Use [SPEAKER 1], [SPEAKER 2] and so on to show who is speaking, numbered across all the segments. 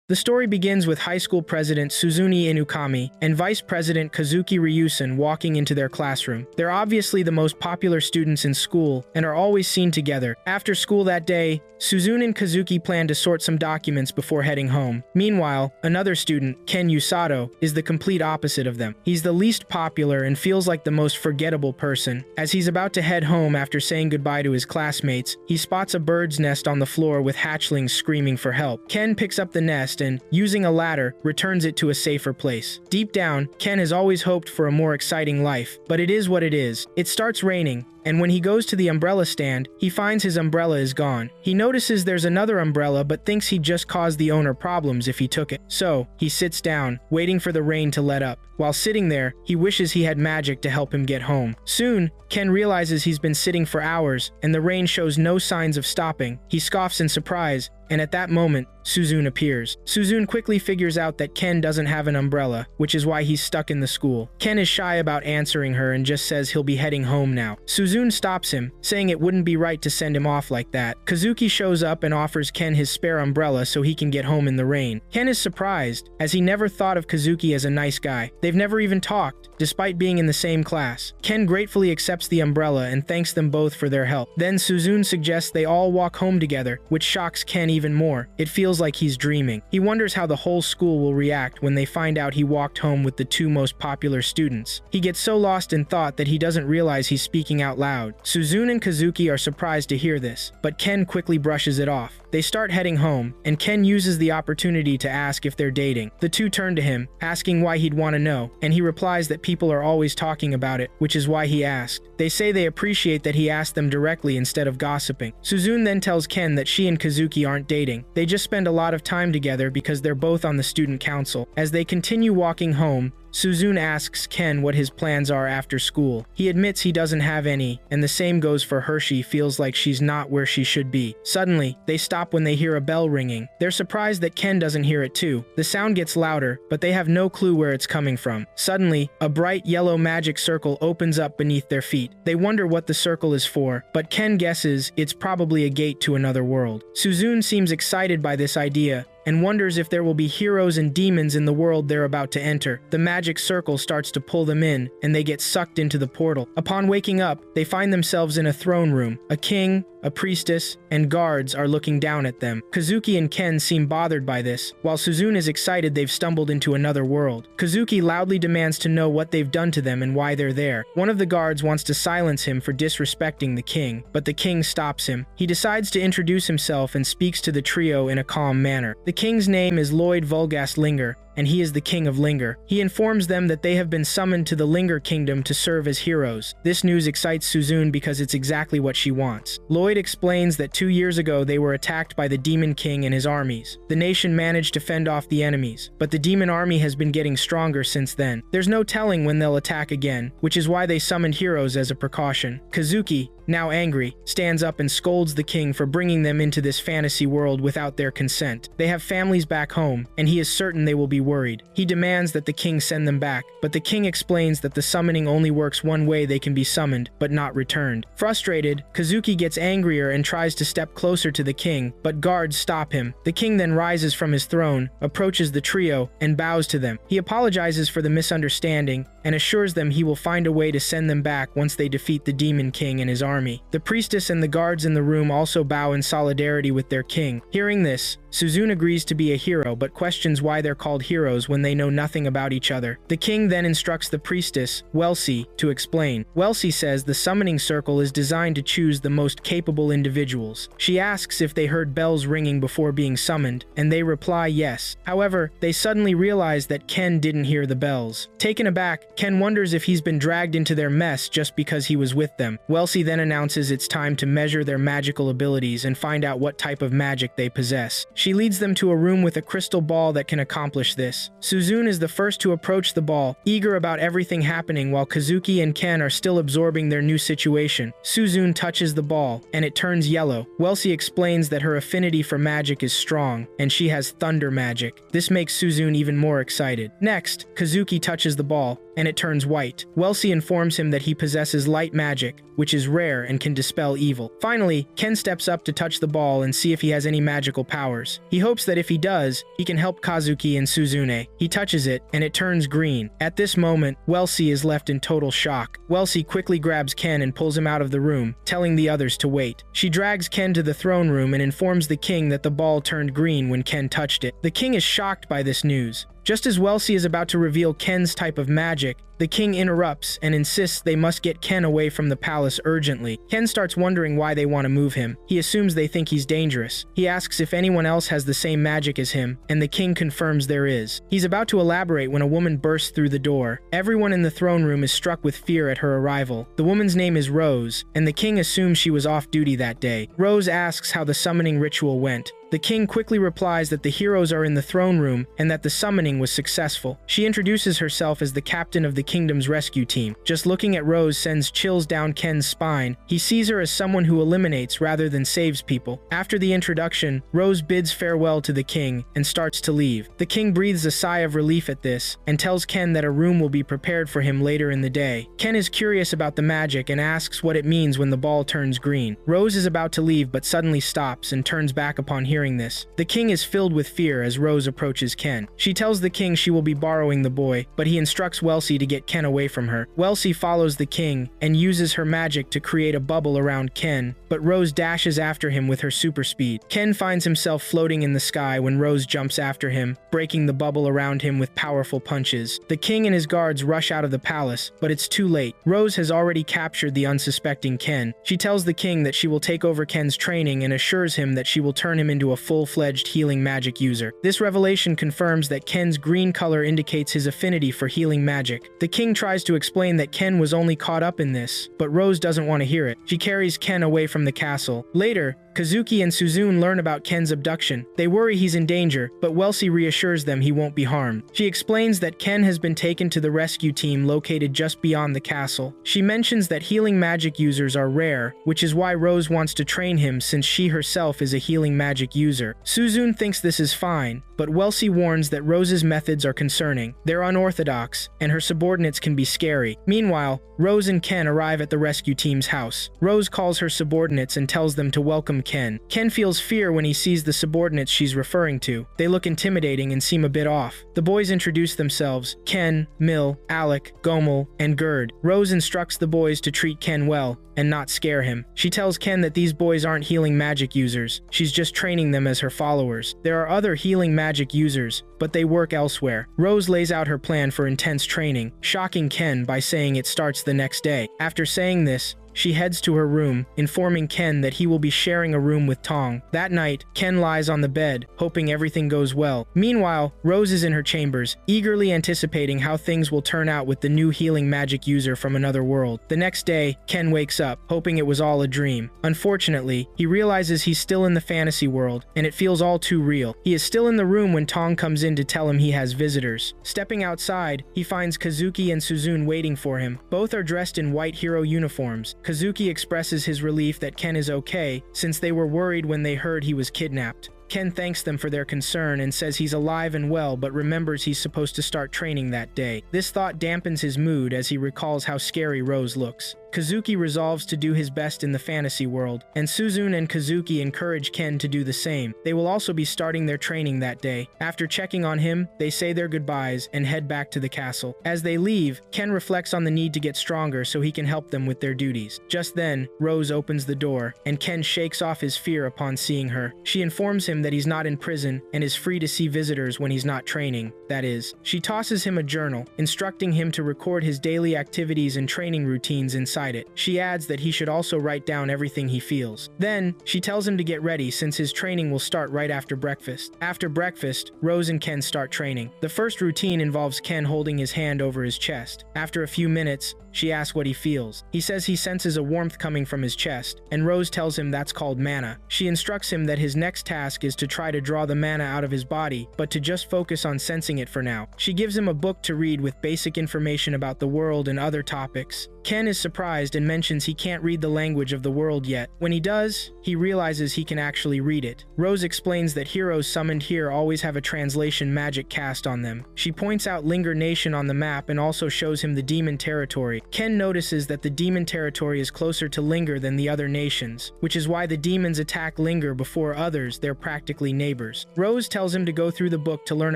[SPEAKER 1] The story begins with high school president Suzune Inukami and vice president Kazuki Ryusen walking into their classroom. They're obviously the most popular students in school and are always seen together. After school that day, Suzune and Kazuki plan to sort some documents before heading home. Meanwhile, another student, Ken Usato, is the complete opposite of them. He's the least popular and feels like the most forgettable person. As he's about to head home after saying goodbye to his classmates, he spots a bird's nest on the floor with hatchlings screaming for help. Ken picks up the nest and, using a ladder, returns it to a safer place. Deep down, Ken has always hoped for a more exciting life, but it is what it is. It starts raining, and when he goes to the umbrella stand, he finds his umbrella is gone. He notices there's another umbrella but thinks he'd just cause the owner problems if he took it. So, he sits down, waiting for the rain to let up. While sitting there, he wishes he had magic to help him get home. Soon, Ken realizes he's been sitting for hours, and the rain shows no signs of stopping. He scoffs in surprise, and at that moment, Suzune appears. Suzune quickly figures out that Ken doesn't have an umbrella, which is why he's stuck in the school. Ken is shy about answering her and just says he'll be heading home now. Suzune stops him, saying it wouldn't be right to send him off like that. Kazuki shows up and offers Ken his spare umbrella so he can get home in the rain. Ken is surprised, as he never thought of Kazuki as a nice guy. They've never even talked, despite being in the same class. Ken gratefully accepts the umbrella and thanks them both for their help. Then Suzune suggests they all walk home together, which shocks Ken even more. It feels like he's dreaming. He wonders how the whole school will react when they find out he walked home with the two most popular students. He gets so lost in thought that he doesn't realize he's speaking out loud. Suzune and Kazuki are surprised to hear this, but Ken quickly brushes it off. They start heading home, and Ken uses the opportunity to ask if they're dating. The two turn to him, asking why he'd want to know, and he replies that people are always talking about it, which is why he asked. They say they appreciate that he asked them directly instead of gossiping. Suzune then tells Ken that she and Kazuki aren't dating. They just spend a lot of time together because they're both on the student council. As they continue walking home, Suzune asks Ken what his plans are after school. He admits he doesn't have any, and the same goes for Hershey. Feels like she's not where she should be. Suddenly, they stop when they hear a bell ringing. They're surprised that Ken doesn't hear it too. The sound gets louder, but they have no clue where it's coming from. Suddenly, a bright yellow magic circle opens up beneath their feet. They wonder what the circle is for, but Ken guesses it's probably a gate to another world. Suzune seems excited by this idea, and wonders if there will be heroes and demons in the world they're about to enter. The magic circle starts to pull them in, and they get sucked into the portal. Upon waking up, they find themselves in a throne room. A king, a priestess, and guards are looking down at them. Kazuki and Ken seem bothered by this, while Suzune is excited they've stumbled into another world. Kazuki loudly demands to know what they've done to them and why they're there. One of the guards wants to silence him for disrespecting the king, but the king stops him. He decides to introduce himself and speaks to the trio in a calm manner. The king's name is Lloyd Vulgast Llinger, and he is the king of Llinger. He informs them that they have been summoned to the Llinger Kingdom to serve as heroes. This news excites Suzune because it's exactly what she wants. Lloyd explains that 2 years ago they were attacked by the Demon King and his armies. The nation managed to fend off the enemies, but the demon army has been getting stronger since then. There's no telling when they'll attack again, which is why they summoned heroes as a precaution. Kazuki, now angry, stands up and scolds the king for bringing them into this fantasy world without their consent. They have families back home, and he is certain they will be worried. He demands that the king send them back, but the king explains that the summoning only works one way: they can be summoned, but not returned. Frustrated, Kazuki gets angrier and tries to step closer to the king, but guards stop him. The king then rises from his throne, approaches the trio, and bows to them. He apologizes for the misunderstanding, and assures them he will find a way to send them back once they defeat the Demon King and his army. The priestess and the guards in the room also bow in solidarity with their king. Hearing this, Suzune agrees to be a hero but questions why they're called heroes when they know nothing about each other. The king then instructs the priestess, Welsi, to explain. Welsi says the summoning circle is designed to choose the most capable individuals. She asks if they heard bells ringing before being summoned, and they reply yes. However, they suddenly realize that Ken didn't hear the bells. Taken aback, Ken wonders if he's been dragged into their mess just because he was with them. Welsi then announces it's time to measure their magical abilities and find out what type of magic they possess. She leads them to a room with a crystal ball that can accomplish this. Suzune is the first to approach the ball, eager about everything happening while Kazuki and Ken are still absorbing their new situation. Suzune touches the ball, and it turns yellow. Welsi explains that her affinity for magic is strong, and she has thunder magic. This makes Suzune even more excited. Next, Kazuki touches the ball, and it turns white. Wellesley informs him that he possesses light magic, which is rare and can dispel evil. Finally, Ken steps up to touch the ball and see if he has any magical powers. He hopes that if he does, he can help Kazuki and Suzune. He touches it, and it turns green. At this moment, Wellesley is left in total shock. Wellesley quickly grabs Ken and pulls him out of the room, telling the others to wait. She drags Ken to the throne room and informs the king that the ball turned green when Ken touched it. The king is shocked by this news. Just as Wellesley is about to reveal Ken's type of magic, the king interrupts and insists they must get Ken away from the palace urgently. Ken starts wondering why they want to move him. He assumes they think he's dangerous. He asks if anyone else has the same magic as him, and the king confirms there is. He's about to elaborate when a woman bursts through the door. Everyone in the throne room is struck with fear at her arrival. The woman's name is Rose, and the king assumes she was off duty that day. Rose asks how the summoning ritual went. The king quickly replies that the heroes are in the throne room and that the summoning was successful. She introduces herself as the captain of the kingdom's rescue team. Just looking at Rose sends chills down Ken's spine. He sees her as someone who eliminates rather than saves people. After the introduction, Rose bids farewell to the king and starts to leave. The king breathes a sigh of relief at this and tells Ken that a room will be prepared for him later in the day. Ken is curious about the magic and asks what it means when the ball turns green. Rose is about to leave but suddenly stops and turns back upon hearing this. The king is filled with fear as Rose approaches Ken. She tells the king she will be borrowing the boy, but he instructs Wellesley to get Ken away from her. Wellesley follows the king and uses her magic to create a bubble around Ken, but Rose dashes after him with her super speed. Ken finds himself floating in the sky when Rose jumps after him, breaking the bubble around him with powerful punches. The king and his guards rush out of the palace, but it's too late. Rose has already captured the unsuspecting Ken. She tells the king that she will take over Ken's training and assures him that she will turn him into a full-fledged healing magic user. This revelation confirms that Ken's green color indicates his affinity for healing magic. The king tries to explain that Ken was only caught up in this, but Rose doesn't want to hear it. She carries Ken away from the castle. Later, Kazuki and Suzune learn about Ken's abduction. They worry he's in danger, but Wellesley reassures them he won't be harmed. She explains that Ken has been taken to the rescue team located just beyond the castle. She mentions that healing magic users are rare, which is why Rose wants to train him since she herself is a healing magic user. Suzune thinks this is fine, but Wellesley warns that Rose's methods are concerning. They're unorthodox, and her subordinates can be scary. Meanwhile, Rose and Ken arrive at the rescue team's house. Rose calls her subordinates and tells them to welcome Ken. Ken feels fear when he sees the subordinates she's referring to. They look intimidating and seem a bit off. The boys introduce themselves: Ken, Mill, Alec, Gomel, and Gerd. Rose instructs the boys to treat Ken well and not scare him. She tells Ken that these boys aren't healing magic users. She's just training them as her followers. There are other healing magic users, but they work elsewhere. Rose lays out her plan for intense training, shocking Ken by saying it starts the next day. After saying this, she heads to her room, informing Ken that he will be sharing a room with Tong. That night, Ken lies on the bed, hoping everything goes well. Meanwhile, Rose is in her chambers, eagerly anticipating how things will turn out with the new healing magic user from another world. The next day, Ken wakes up, hoping it was all a dream. Unfortunately, he realizes he's still in the fantasy world, and it feels all too real. He is still in the room when Tong comes in to tell him he has visitors. Stepping outside, he finds Kazuki and Suzune waiting for him. Both are dressed in white hero uniforms. Kazuki expresses his relief that Ken is okay, since they were worried when they heard he was kidnapped. Ken thanks them for their concern and says he's alive and well, but remembers he's supposed to start training that day. This thought dampens his mood as he recalls how scary Rose looks. Kazuki resolves to do his best in the fantasy world, and Suzune and Kazuki encourage Ken to do the same. They will also be starting their training that day. After checking on him, they say their goodbyes and head back to the castle. As they leave, Ken reflects on the need to get stronger so he can help them with their duties. Just then, Rose opens the door, and Ken shakes off his fear upon seeing her. She informs him that he's not in prison and is free to see visitors when he's not training. That is, she tosses him a journal, instructing him to record his daily activities and training routines inside it. She adds that he should also write down everything he feels. Then, she tells him to get ready since his training will start right after breakfast. After breakfast, Rose and Ken start training. The first routine involves Ken holding his hand over his chest. After a few minutes, she asks what he feels. He says he senses a warmth coming from his chest, and Rose tells him that's called mana. She instructs him that his next task is to try to draw the mana out of his body, but to just focus on sensing it for now. She gives him a book to read with basic information about the world and other topics. Ken is surprised and mentions he can't read the language of the world yet. When he does, he realizes he can actually read it. Rose explains that heroes summoned here always have a translation magic cast on them. She points out Llinger Nation on the map and also shows him the demon territory. Ken notices that the demon territory is closer to Llinger than the other nations, which is why the demons attack Llinger before others. They're practically neighbors. Rose tells him to go through the book to learn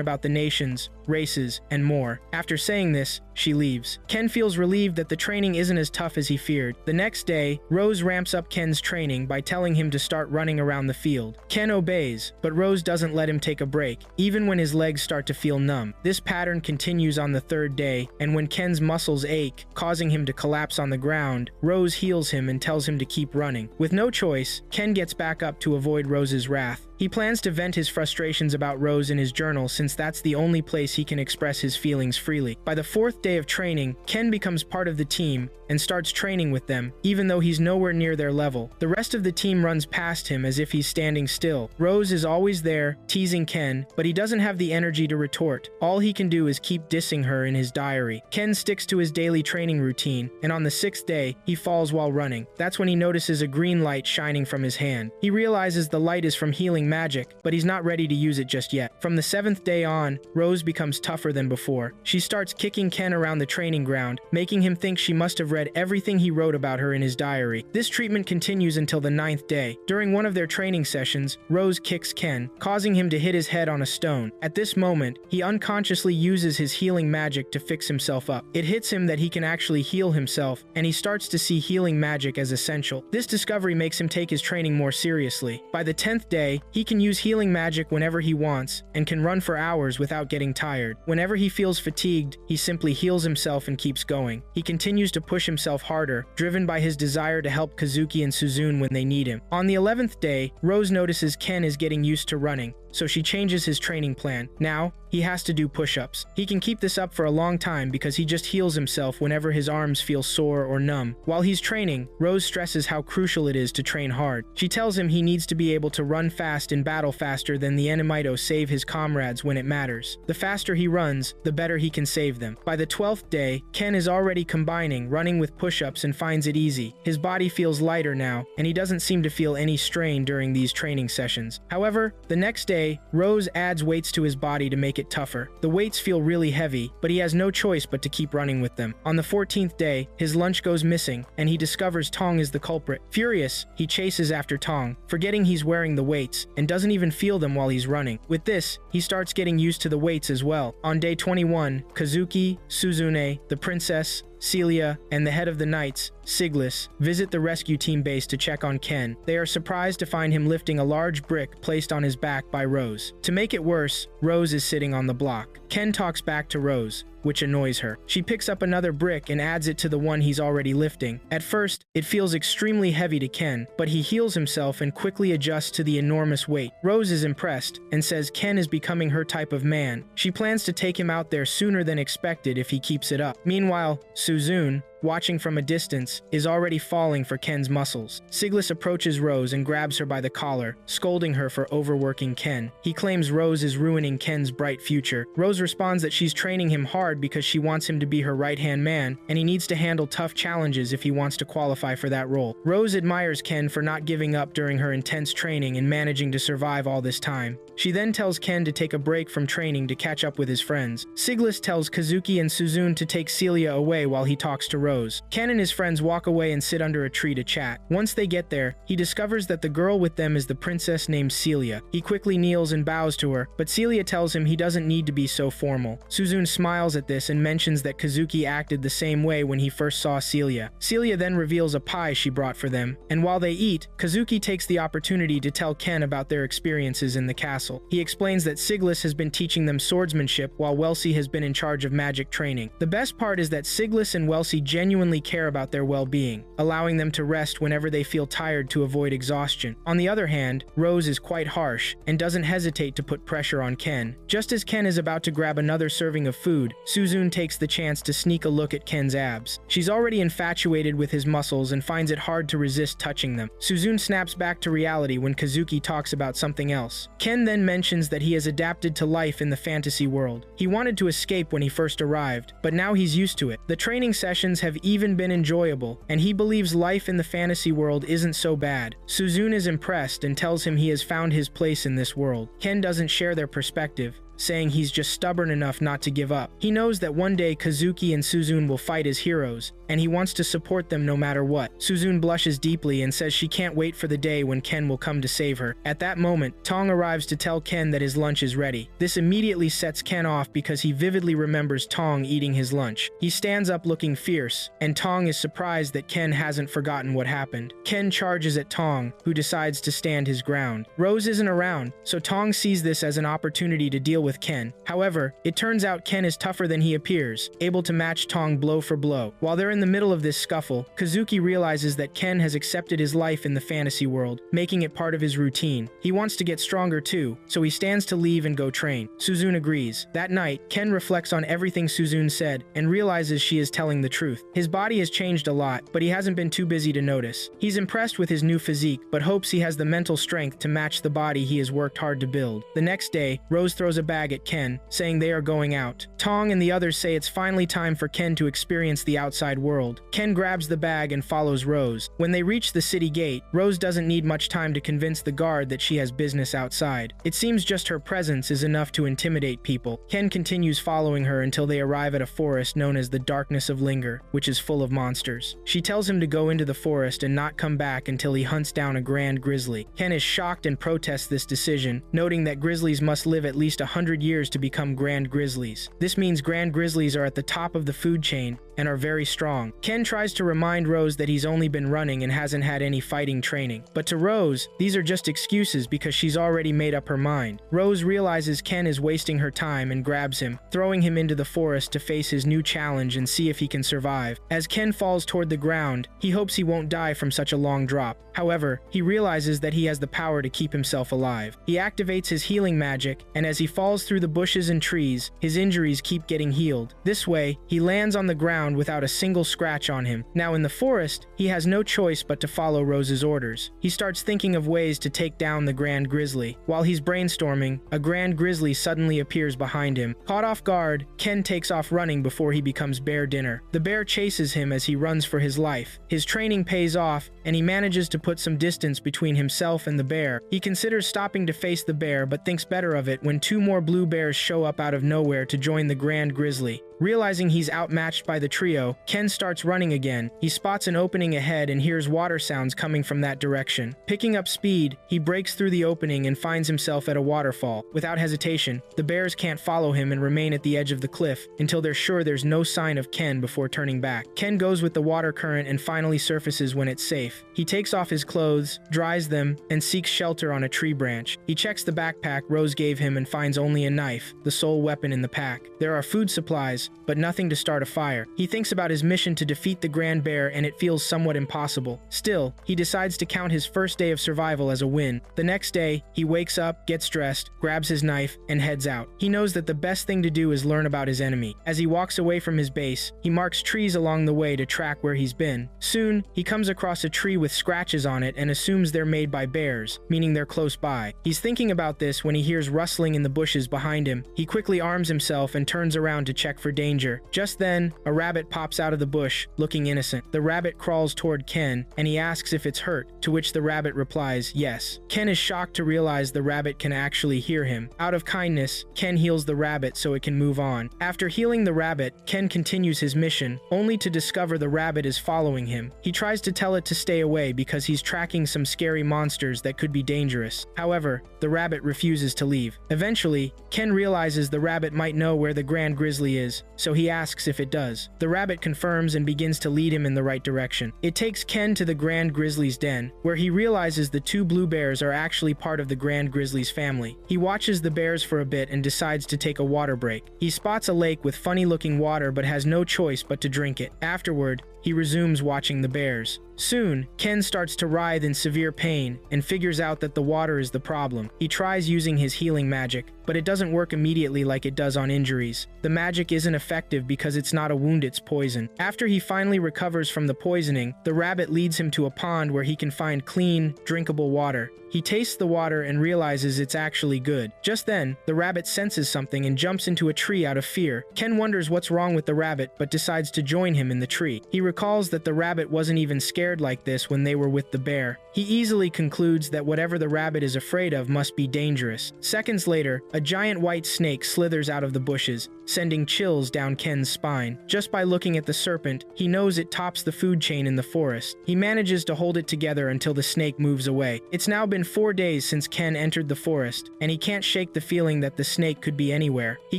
[SPEAKER 1] about the nations, races, and more. After saying this, she leaves. Ken feels relieved that the training isn't as tough as he feared. The next day, Rose ramps up Ken's training by telling him to start running around the field. Ken obeys, but Rose doesn't let him take a break, even when his legs start to feel numb. This pattern continues on the third day, and when Ken's muscles ache, causing him to collapse on the ground, Rose heals him and tells him to keep running. With no choice, Ken gets back up to avoid Rose's wrath. He plans to vent his frustrations about Rose in his journal since that's the only place he can express his feelings freely. By the fourth day of training, Ken becomes part of the team and starts training with them, even though he's nowhere near their level. The rest of the team runs past him as if he's standing still. Rose is always there, teasing Ken, but he doesn't have the energy to retort. All he can do is keep dissing her in his diary. Ken sticks to his daily training routine, and on the sixth day, he falls while running. That's when he notices a green light shining from his hand. He realizes the light is from healing magic, but he's not ready to use it just yet. From the seventh day on, Rose becomes tougher than before. She starts kicking Ken around the training ground, making him think she must have read everything he wrote about her in his diary. This treatment continues until the ninth day. During one of their training sessions, Rose kicks Ken, causing him to hit his head on a stone. At this moment, he unconsciously uses his healing magic to fix himself up. It hits him that he can actually heal himself, and he starts to see healing magic as essential. This discovery makes him take his training more seriously. By the 10th day, he can use healing magic whenever he wants, and can run for hours without getting tired. Whenever he feels fatigued, he simply heals himself and keeps going. He continues to push himself harder, driven by his desire to help Kazuki and Suzune when they need him. On the 11th day, Rose notices Ken is getting used to running, so she changes his training plan. Now, he has to do push-ups. He can keep this up for a long time because he just heals himself whenever his arms feel sore or numb. While he's training, Rose stresses how crucial it is to train hard. She tells him he needs to be able to run fast in battle faster than the AniBoooom save his comrades when it matters. The faster he runs, the better he can save them. By the 12th day, Ken is already combining running with push-ups and finds it easy. His body feels lighter now, and he doesn't seem to feel any strain during these training sessions. However, the next day, Rose adds weights to his body to make it tougher. The weights feel really heavy, but he has no choice but to keep running with them. On the 14th day, his lunch goes missing, and he discovers Tong is the culprit. Furious, he chases after Tong, forgetting he's wearing the weights, and doesn't even feel them while he's running. With this, he starts getting used to the weights as well. On day 21, Kazuki, Suzune, the princess, Celia, and the head of the knights, Siglis, visit the rescue team base to check on Ken. They are surprised to find him lifting a large brick placed on his back by Rose. To make it worse, Rose is sitting on the block. Ken talks back to Rose, which annoys her. She picks up another brick and adds it to the one he's already lifting. At first, it feels extremely heavy to Ken, but he heals himself and quickly adjusts to the enormous weight. Rose is impressed and says Ken is becoming her type of man. She plans to take him out there sooner than expected if he keeps it up. Meanwhile, Suzune, watching from a distance, is already falling for Ken's muscles. Siglis approaches Rose and grabs her by the collar, scolding her for overworking Ken. He claims Rose is ruining Ken's bright future. Rose responds that she's training him hard because she wants him to be her right-hand man, and he needs to handle tough challenges if he wants to qualify for that role. Rose admires Ken for not giving up during her intense training and managing to survive all this time. She then tells Ken to take a break from training to catch up with his friends. Siglis tells Kazuki and Suzune to take Celia away while he talks to Rose. Ken and his friends walk away and sit under a tree to chat. Once they get there, he discovers that the girl with them is the princess named Celia. He quickly kneels and bows to her, but Celia tells him he doesn't need to be so formal. Suzune smiles at this and mentions that Kazuki acted the same way when he first saw Celia. Celia then reveals a pie she brought for them, and while they eat, Kazuki takes the opportunity to tell Ken about their experiences in the castle. He explains that Siglis has been teaching them swordsmanship while Welsi has been in charge of magic training. The best part is that Siglis and Welsi genuinely care about their well-being, allowing them to rest whenever they feel tired to avoid exhaustion. On the other hand, Rose is quite harsh and doesn't hesitate to put pressure on Ken. Just as Ken is about to grab another serving of food, Suzune takes the chance to sneak a look at Ken's abs. She's already infatuated with his muscles and finds it hard to resist touching them. Suzune snaps back to reality when Kazuki talks about something else. Ken then Ken mentions that he has adapted to life in the fantasy world. He wanted to escape when he first arrived, but now he's used to it. The training sessions have even been enjoyable, and he believes life in the fantasy world isn't so bad. Suzune is impressed and tells him he has found his place in this world. Ken doesn't share their perspective, saying he's just stubborn enough not to give up. He knows that one day Kazuki and Suzune will fight as heroes, and he wants to support them no matter what. Suzune blushes deeply and says she can't wait for the day when Ken will come to save her. At that moment, Tong arrives to tell Ken that his lunch is ready. This immediately sets Ken off because he vividly remembers Tong eating his lunch. He stands up looking fierce, and Tong is surprised that Ken hasn't forgotten what happened. Ken charges at Tong, who decides to stand his ground. Rose isn't around, so Tong sees this as an opportunity to deal with Ken. However, it turns out Ken is tougher than he appears, able to match Tong blow for blow. While they're in the middle of this scuffle, Kazuki realizes that Ken has accepted his life in the fantasy world, making it part of his routine. He wants to get stronger too, so he stands to leave and go train. Suzune agrees. That night, Ken reflects on everything Suzune said and realizes she is telling the truth. His body has changed a lot, but he hasn't been too busy to notice. He's impressed with his new physique, but hopes he has the mental strength to match the body he has worked hard to build. The next day, Rose throws a bag at Ken, saying they are going out. Tong and the others say it's finally time for Ken to experience the outside world. Ken grabs the bag and follows Rose. When they reach the city gate, Rose doesn't need much time to convince the guard that she has business outside. It seems just her presence is enough to intimidate people. Ken continues following her until they arrive at a forest known as the Darkness of Llinger, which is full of monsters. She tells him to go into the forest and not come back until he hunts down a grand grizzly. Ken is shocked and protests this decision, noting that grizzlies must live at least 100 years to become grand grizzlies. This means grand grizzlies are at the top of the food chain and are very strong. Ken tries to remind Rose that he's only been running and hasn't had any fighting training. But to Rose, these are just excuses because she's already made up her mind. Rose realizes Ken is wasting her time and grabs him, throwing him into the forest to face his new challenge and see if he can survive. As Ken falls toward the ground, he hopes he won't die from such a long drop. However, he realizes that he has the power to keep himself alive. He activates his healing magic, and as he falls through the bushes and trees, his injuries keep getting healed. This way, he lands on the ground without a single scratch on him. Now in the forest, he has no choice but to follow Rose's orders. He starts thinking of ways to take down the grand grizzly. While he's brainstorming, a grand grizzly suddenly appears behind him. Caught off guard, Ken takes off running before he becomes bear dinner. The bear chases him as he runs for his life. His training pays off, and he manages to put some distance between himself and the bear. He considers stopping to face the bear, but thinks better of it when two more blue bears show up out of nowhere to join the grand grizzly. Realizing he's outmatched by the trio, Ken starts running again. He spots an opening ahead and hears water sounds coming from that direction. Picking up speed, he breaks through the opening and finds himself at a waterfall. Without hesitation, the bears can't follow him and remain at the edge of the cliff until they're sure there's no sign of Ken before turning back. Ken goes with the water current and finally surfaces when it's safe. He takes off his clothes, dries them, and seeks shelter on a tree branch. He checks the backpack Rose gave him and finds only a knife, the sole weapon in the pack. There are food supplies, but nothing to start a fire. He thinks about his mission to defeat the Grand Bear and it feels somewhat impossible. Still, he decides to count his first day of survival as a win. The next day, he wakes up, gets dressed, grabs his knife, and heads out. He knows that the best thing to do is learn about his enemy. As he walks away from his base, he marks trees along the way to track where he's been. Soon, he comes across a tree with scratches on it and assumes they're made by bears, meaning they're close by. He's thinking about this when he hears rustling in the bushes behind him. He quickly arms himself and turns around to check for danger. Just then, a rabbit pops out of the bush, looking innocent. The rabbit crawls toward Ken, and he asks if it's hurt, to which the rabbit replies, yes. Ken is shocked to realize the rabbit can actually hear him. Out of kindness, Ken heals the rabbit so it can move on. After healing the rabbit, Ken continues his mission, only to discover the rabbit is following him. He tries to tell it to stay away because he's tracking some scary monsters that could be dangerous. However, the rabbit refuses to leave. Eventually, Ken realizes the rabbit might know where the Grand Grizzly is, so he asks if it does. The rabbit confirms and begins to lead him in the right direction. It takes Ken to the Grand Grizzly's den, where he realizes the two blue bears are actually part of the Grand Grizzly's family. He watches the bears for a bit and decides to take a water break. He spots a lake with funny-looking water but has no choice but to drink it. Afterward, he resumes watching the bears. Soon, Ken starts to writhe in severe pain and figures out that the water is the problem. He tries using his healing magic, but it doesn't work immediately like it does on injuries. The magic isn't effective because it's not a wound, it's poison. After he finally recovers from the poisoning, the rabbit leads him to a pond where he can find clean, drinkable water. He tastes the water and realizes it's actually good. Just then, the rabbit senses something and jumps into a tree out of fear. Ken wonders what's wrong with the rabbit but decides to join him in the tree. He recalls that the rabbit wasn't even scared like this when they were with the bear. He easily concludes that whatever the rabbit is afraid of must be dangerous. Seconds later, a giant white snake slithers out of the bushes, sending chills down Ken's spine. Just by looking at the serpent, he knows it tops the food chain in the forest. He manages to hold it together until the snake moves away. It's now been 4 days since Ken entered the forest, and he can't shake the feeling that the snake could be anywhere. He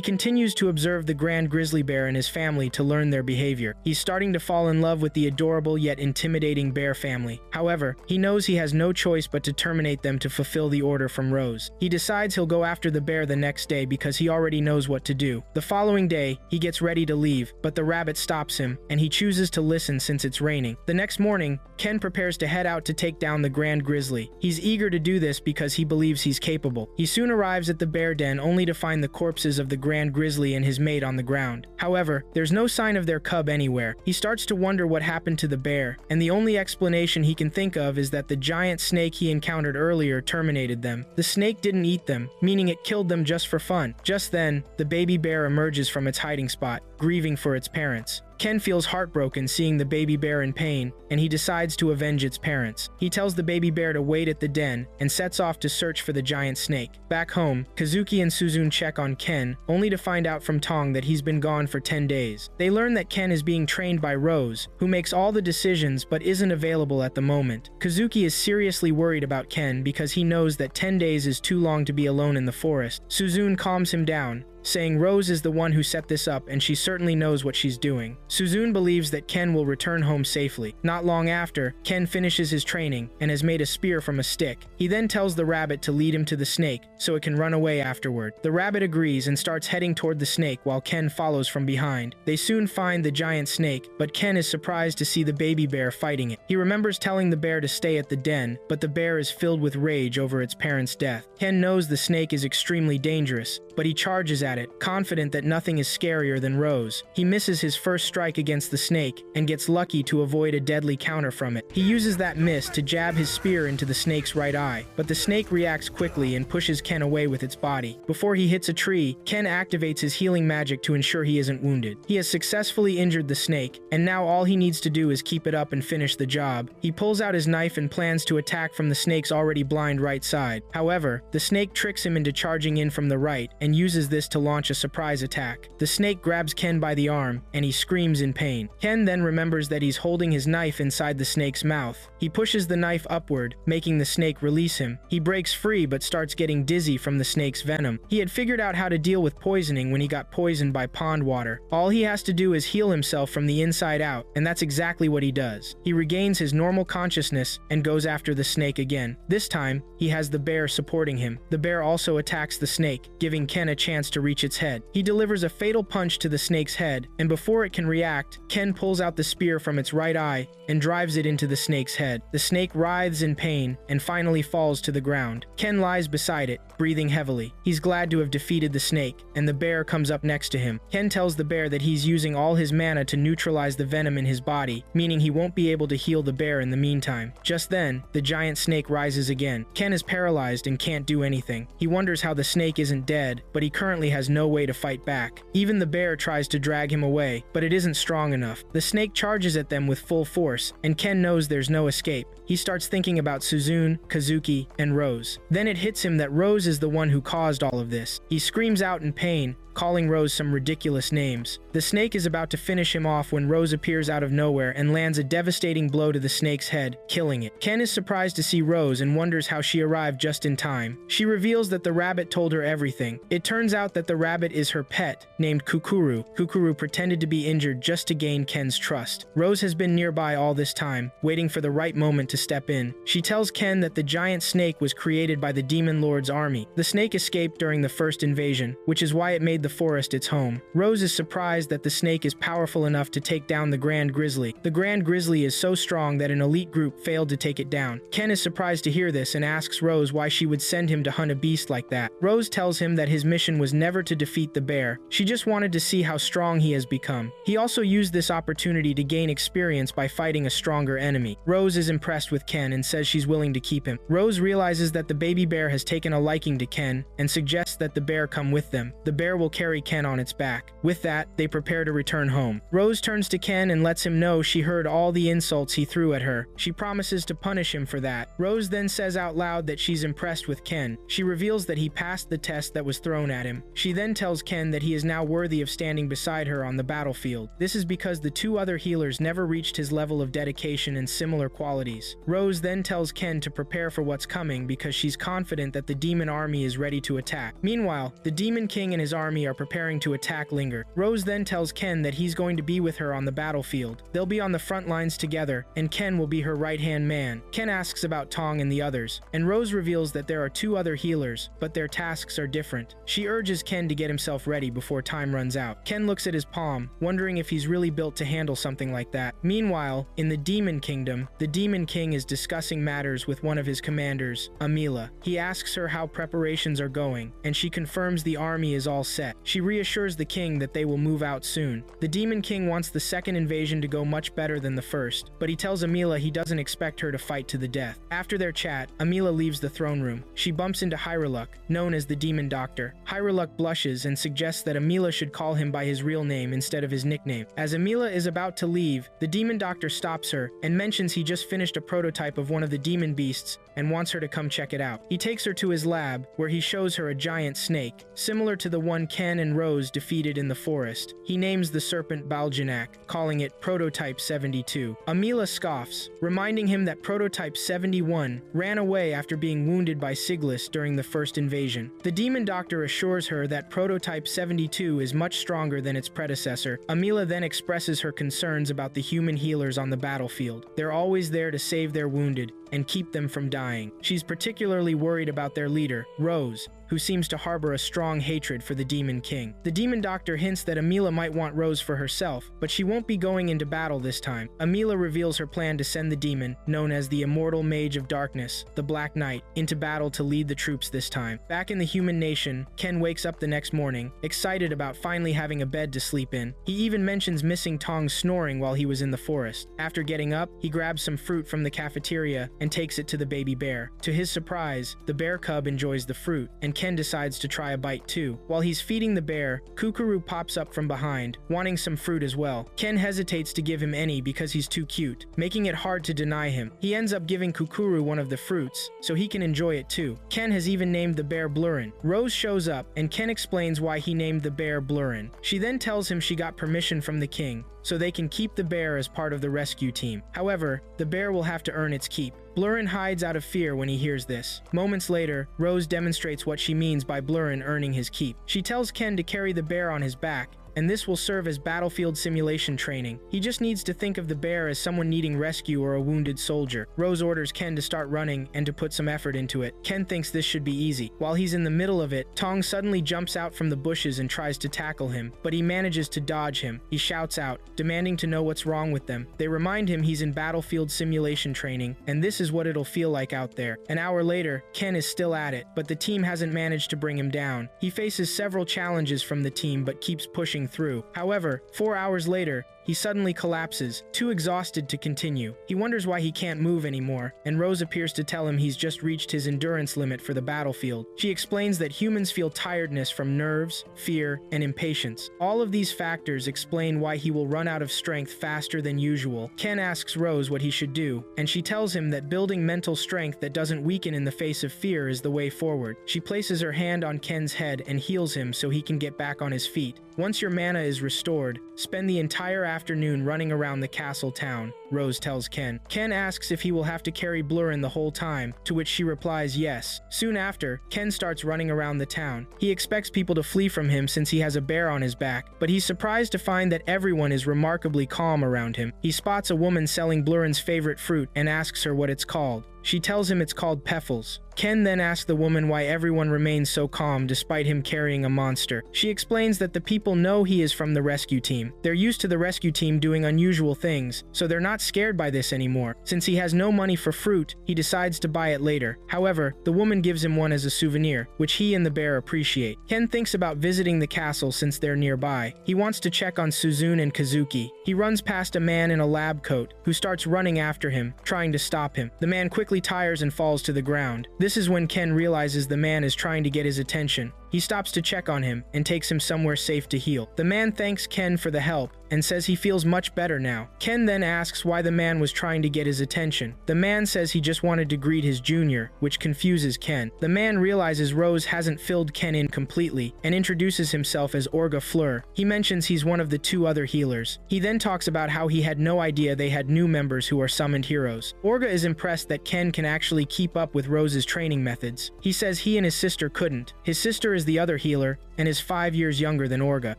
[SPEAKER 1] continues to observe the grand grizzly bear and his family to learn their behavior. He's starting to fall in love with the adorable yet intimidating bear family. However, he knows he has no choice but to terminate them to fulfill the order from Rose. He decides he'll go after the bear the next day because he already knows what to do. The following day, he gets ready to leave, but the rabbit stops him, and he chooses to listen since it's raining. The next morning, Ken prepares to head out to take down the grand grizzly. He's eager to do this because he believes he's capable. He soon arrives at the bear den only to find the corpses of the grand grizzly and his mate on the ground. However, there's no sign of their cub anywhere. He starts to wonder what happened to the bear, and the only explanation he can think of is that the giant snake he encountered earlier terminated them. The snake didn't eat them, meaning it killed them just for fun. Just then, the baby bear emerges from its hiding spot, grieving for its parents. Ken feels heartbroken seeing the baby bear in pain, and he decides to avenge its parents. He tells the baby bear to wait at the den and sets off to search for the giant snake. Back home, Kazuki and Suzune check on Ken, only to find out from Tong that he's been gone for 10 days. They learn that Ken is being trained by Rose, who makes all the decisions but isn't available at the moment. Kazuki is seriously worried about Ken because he knows that 10 days is too long to be alone in the forest. Suzune calms him down, saying Rose is the one who set this up and she certainly knows what she's doing. Suzune believes that Ken will return home safely. Not long after, Ken finishes his training and has made a spear from a stick. He then tells the rabbit to lead him to the snake so it can run away afterward. The rabbit agrees and starts heading toward the snake while Ken follows from behind. They soon find the giant snake, but Ken is surprised to see the baby bear fighting it. He remembers telling the bear to stay at the den, but the bear is filled with rage over its parents' death. Ken knows the snake is extremely dangerous, but he charges at it, confident that nothing is scarier than Rose. He misses his first strike against the snake and gets lucky to avoid a deadly counter from it. He uses that miss to jab his spear into the snake's right eye, but the snake reacts quickly and pushes Ken away with its body. Before he hits a tree, Ken activates his healing magic to ensure he isn't wounded. He has successfully injured the snake, and now all he needs to do is keep it up and finish the job. He pulls out his knife and plans to attack from the snake's already blind right side. However, the snake tricks him into charging in from the right and uses this to launch a surprise attack. The snake grabs Ken by the arm, and he screams in pain. Ken then remembers that he's holding his knife inside the snake's mouth. He pushes the knife upward, making the snake release him. He breaks free but starts getting dizzy from the snake's venom. He had figured out how to deal with poisoning when he got poisoned by pond water. All he has to do is heal himself from the inside out, and that's exactly what he does. He regains his normal consciousness and goes after the snake again. This time, he has the bear supporting him. The bear also attacks the snake, giving Ken a chance to reach its head. He delivers a fatal punch to the snake's head, and before it can react, Ken pulls out the spear from its right eye and drives it into the snake's head. The snake writhes in pain and finally falls to the ground. Ken lies beside it, breathing heavily. He's glad to have defeated the snake, and the bear comes up next to him. Ken tells the bear that he's using all his mana to neutralize the venom in his body, meaning he won't be able to heal the bear in the meantime. Just then, the giant snake rises again. Ken is paralyzed and can't do anything. He wonders how the snake isn't dead, but he currently has no way to fight back. Even the bear tries to drag him away, but it isn't strong enough. The snake charges at them with full force, and Ken knows there's no escape. He starts thinking about Suzune, Kazuki, and Rose. Then it hits him that Rose is the one who caused all of this. He screams out in pain, calling Rose some ridiculous names. The snake is about to finish him off when Rose appears out of nowhere and lands a devastating blow to the snake's head, killing it. Ken is surprised to see Rose and wonders how she arrived just in time. She reveals that the rabbit told her everything. It turns out that the rabbit is her pet, named Kukuru. Kukuru pretended to be injured just to gain Ken's trust. Rose has been nearby all this time, waiting for the right moment to step in. She tells Ken that the giant snake was created by the Demon Lord's army. The snake escaped during the first invasion, which is why it made made the forest its home. Rose is surprised that the snake is powerful enough to take down the Grand Grizzly. The Grand Grizzly is so strong that an elite group failed to take it down. Ken is surprised to hear this and asks Rose why she would send him to hunt a beast like that. Rose tells him that his mission was never to defeat the bear. She just wanted to see how strong he has become. He also used this opportunity to gain experience by fighting a stronger enemy. Rose is impressed with Ken and says she's willing to keep him. Rose realizes that the baby bear has taken a liking to Ken and suggests that the bear come with them. The bear will carry Ken on its back. With that, they prepare to return home. Rose turns to Ken and lets him know she heard all the insults he threw at her. She promises to punish him for that. Rose then says out loud that she's impressed with Ken. She reveals that he passed the test that was thrown at him. She then tells Ken that he is now worthy of standing beside her on the battlefield. This is because the two other healers never reached his level of dedication and similar qualities. Rose then tells Ken to prepare for what's coming because she's confident that the demon army is ready to attack. Meanwhile, the Demon King and his army are preparing to attack Llinger. Rose then tells Ken that he's going to be with her on the battlefield. They'll be on the front lines together, and Ken will be her right-hand man. Ken asks about Tong and the others, and Rose reveals that there are two other healers, but their tasks are different. She urges Ken to get himself ready before time runs out. Ken looks at his palm, wondering if he's really built to handle something like that. Meanwhile, in the Demon Kingdom, the Demon King is discussing matters with one of his commanders, Amila. He asks her how preparations are going, and she confirms the army is all set. She reassures the king that they will move out soon. The Demon King wants the second invasion to go much better than the first, but he tells Amila he doesn't expect her to fight to the death. After their chat, Amila leaves the throne room. She bumps into Hyreluk, known as the Demon Doctor. Hyreluk blushes and suggests that Amila should call him by his real name instead of his nickname. As Amila is about to leave, the Demon Doctor stops her and mentions he just finished a prototype of one of the demon beasts and wants her to come check it out. He takes her to his lab, where he shows her a giant snake, similar to the one Ken and Rose defeated in the forest. He names the serpent Baljanak, calling it Prototype 72. Amila scoffs, reminding him that Prototype 71 ran away after being wounded by Siglis during the first invasion. The Demon Doctor assures her that Prototype 72 is much stronger than its predecessor. Amila then expresses her concerns about the human healers on the battlefield. They're always there to save their wounded and keep them from dying. She's particularly worried about their leader, Rose, who seems to harbor a strong hatred for the Demon King. The Demon Doctor hints that Amila might want Rose for herself, but she won't be going into battle this time. Amila reveals her plan to send the demon, known as the Immortal Mage of Darkness, the Black Knight, into battle to lead the troops this time. Back in the human nation, Ken wakes up the next morning, excited about finally having a bed to sleep in. He even mentions missing Tong's snoring while he was in the forest. After getting up, he grabs some fruit from the cafeteria and takes it to the baby bear. To his surprise, the bear cub enjoys the fruit, and Ken decides to try a bite too. While he's feeding the bear, Kukuru pops up from behind, wanting some fruit as well. Ken hesitates to give him any because he's too cute, making it hard to deny him. He ends up giving Kukuru one of the fruits, so he can enjoy it too. Ken has even named the bear Blurrin. Rose shows up, and Ken explains why he named the bear Blurrin. She then tells him she got permission from the king, so they can keep the bear as part of the rescue team. However, the bear will have to earn its keep. Blurrin hides out of fear when he hears this. Moments later, Rose demonstrates what she means by Blurrin earning his keep. She tells Ken to carry the bear on his back, and this will serve as battlefield simulation training. He just needs to think of the bear as someone needing rescue or a wounded soldier. Rose orders Ken to start running and to put some effort into it. Ken thinks this should be easy. While he's in the middle of it, Tong suddenly jumps out from the bushes and tries to tackle him, but he manages to dodge him. He shouts out, demanding to know what's wrong with them. They remind him he's in battlefield simulation training, and this is what it'll feel like out there. An hour later, Ken is still at it, but the team hasn't managed to bring him down. He faces several challenges from the team but keeps pushing through. However, 4 hours later, he suddenly collapses, too exhausted to continue. He wonders why he can't move anymore, and Rose appears to tell him he's just reached his endurance limit for the battlefield. She explains that humans feel tiredness from nerves, fear, and impatience. All of these factors explain why he will run out of strength faster than usual. Ken asks Rose what he should do, and she tells him that building mental strength that doesn't weaken in the face of fear is the way forward. She places her hand on Ken's head and heals him so he can get back on his feet. Once your mana is restored, spend the entire afternoon running around the castle town, Rose tells Ken. Ken asks if he will have to carry Blurrin the whole time, to which she replies yes. Soon after, Ken starts running around the town. He expects people to flee from him since he has a bear on his back, but he's surprised to find that everyone is remarkably calm around him. He spots a woman selling Blurrin's favorite fruit and asks her what it's called. She tells him it's called Peffles. Ken then asks the woman why everyone remains so calm despite him carrying a monster. She explains that the people know he is from the rescue team. They're used to the rescue team doing unusual things, so they're not scared by this anymore. Since he has no money for fruit, he decides to buy it later. However, the woman gives him one as a souvenir, which he and the bear appreciate. Ken thinks about visiting the castle since they're nearby. He wants to check on Suzune and Kazuki. He runs past a man in a lab coat, who starts running after him, trying to stop him. The man quickly tires and falls to the ground. This is when Ken realizes the man is trying to get his attention. He stops to check on him and takes him somewhere safe to heal. The man thanks Ken for the help and says he feels much better now. Ken then asks why the man was trying to get his attention. The man says he just wanted to greet his junior, which confuses Ken. The man realizes Rose hasn't filled Ken in completely and introduces himself as Orga Fleur. He mentions he's one of the 2 other healers. He then talks about how he had no idea they had new members who are summoned heroes. Orga is impressed that Ken can actually keep up with Rose's training methods. He says he and his sister couldn't. His sister is the other healer and is 5 years younger than Orga.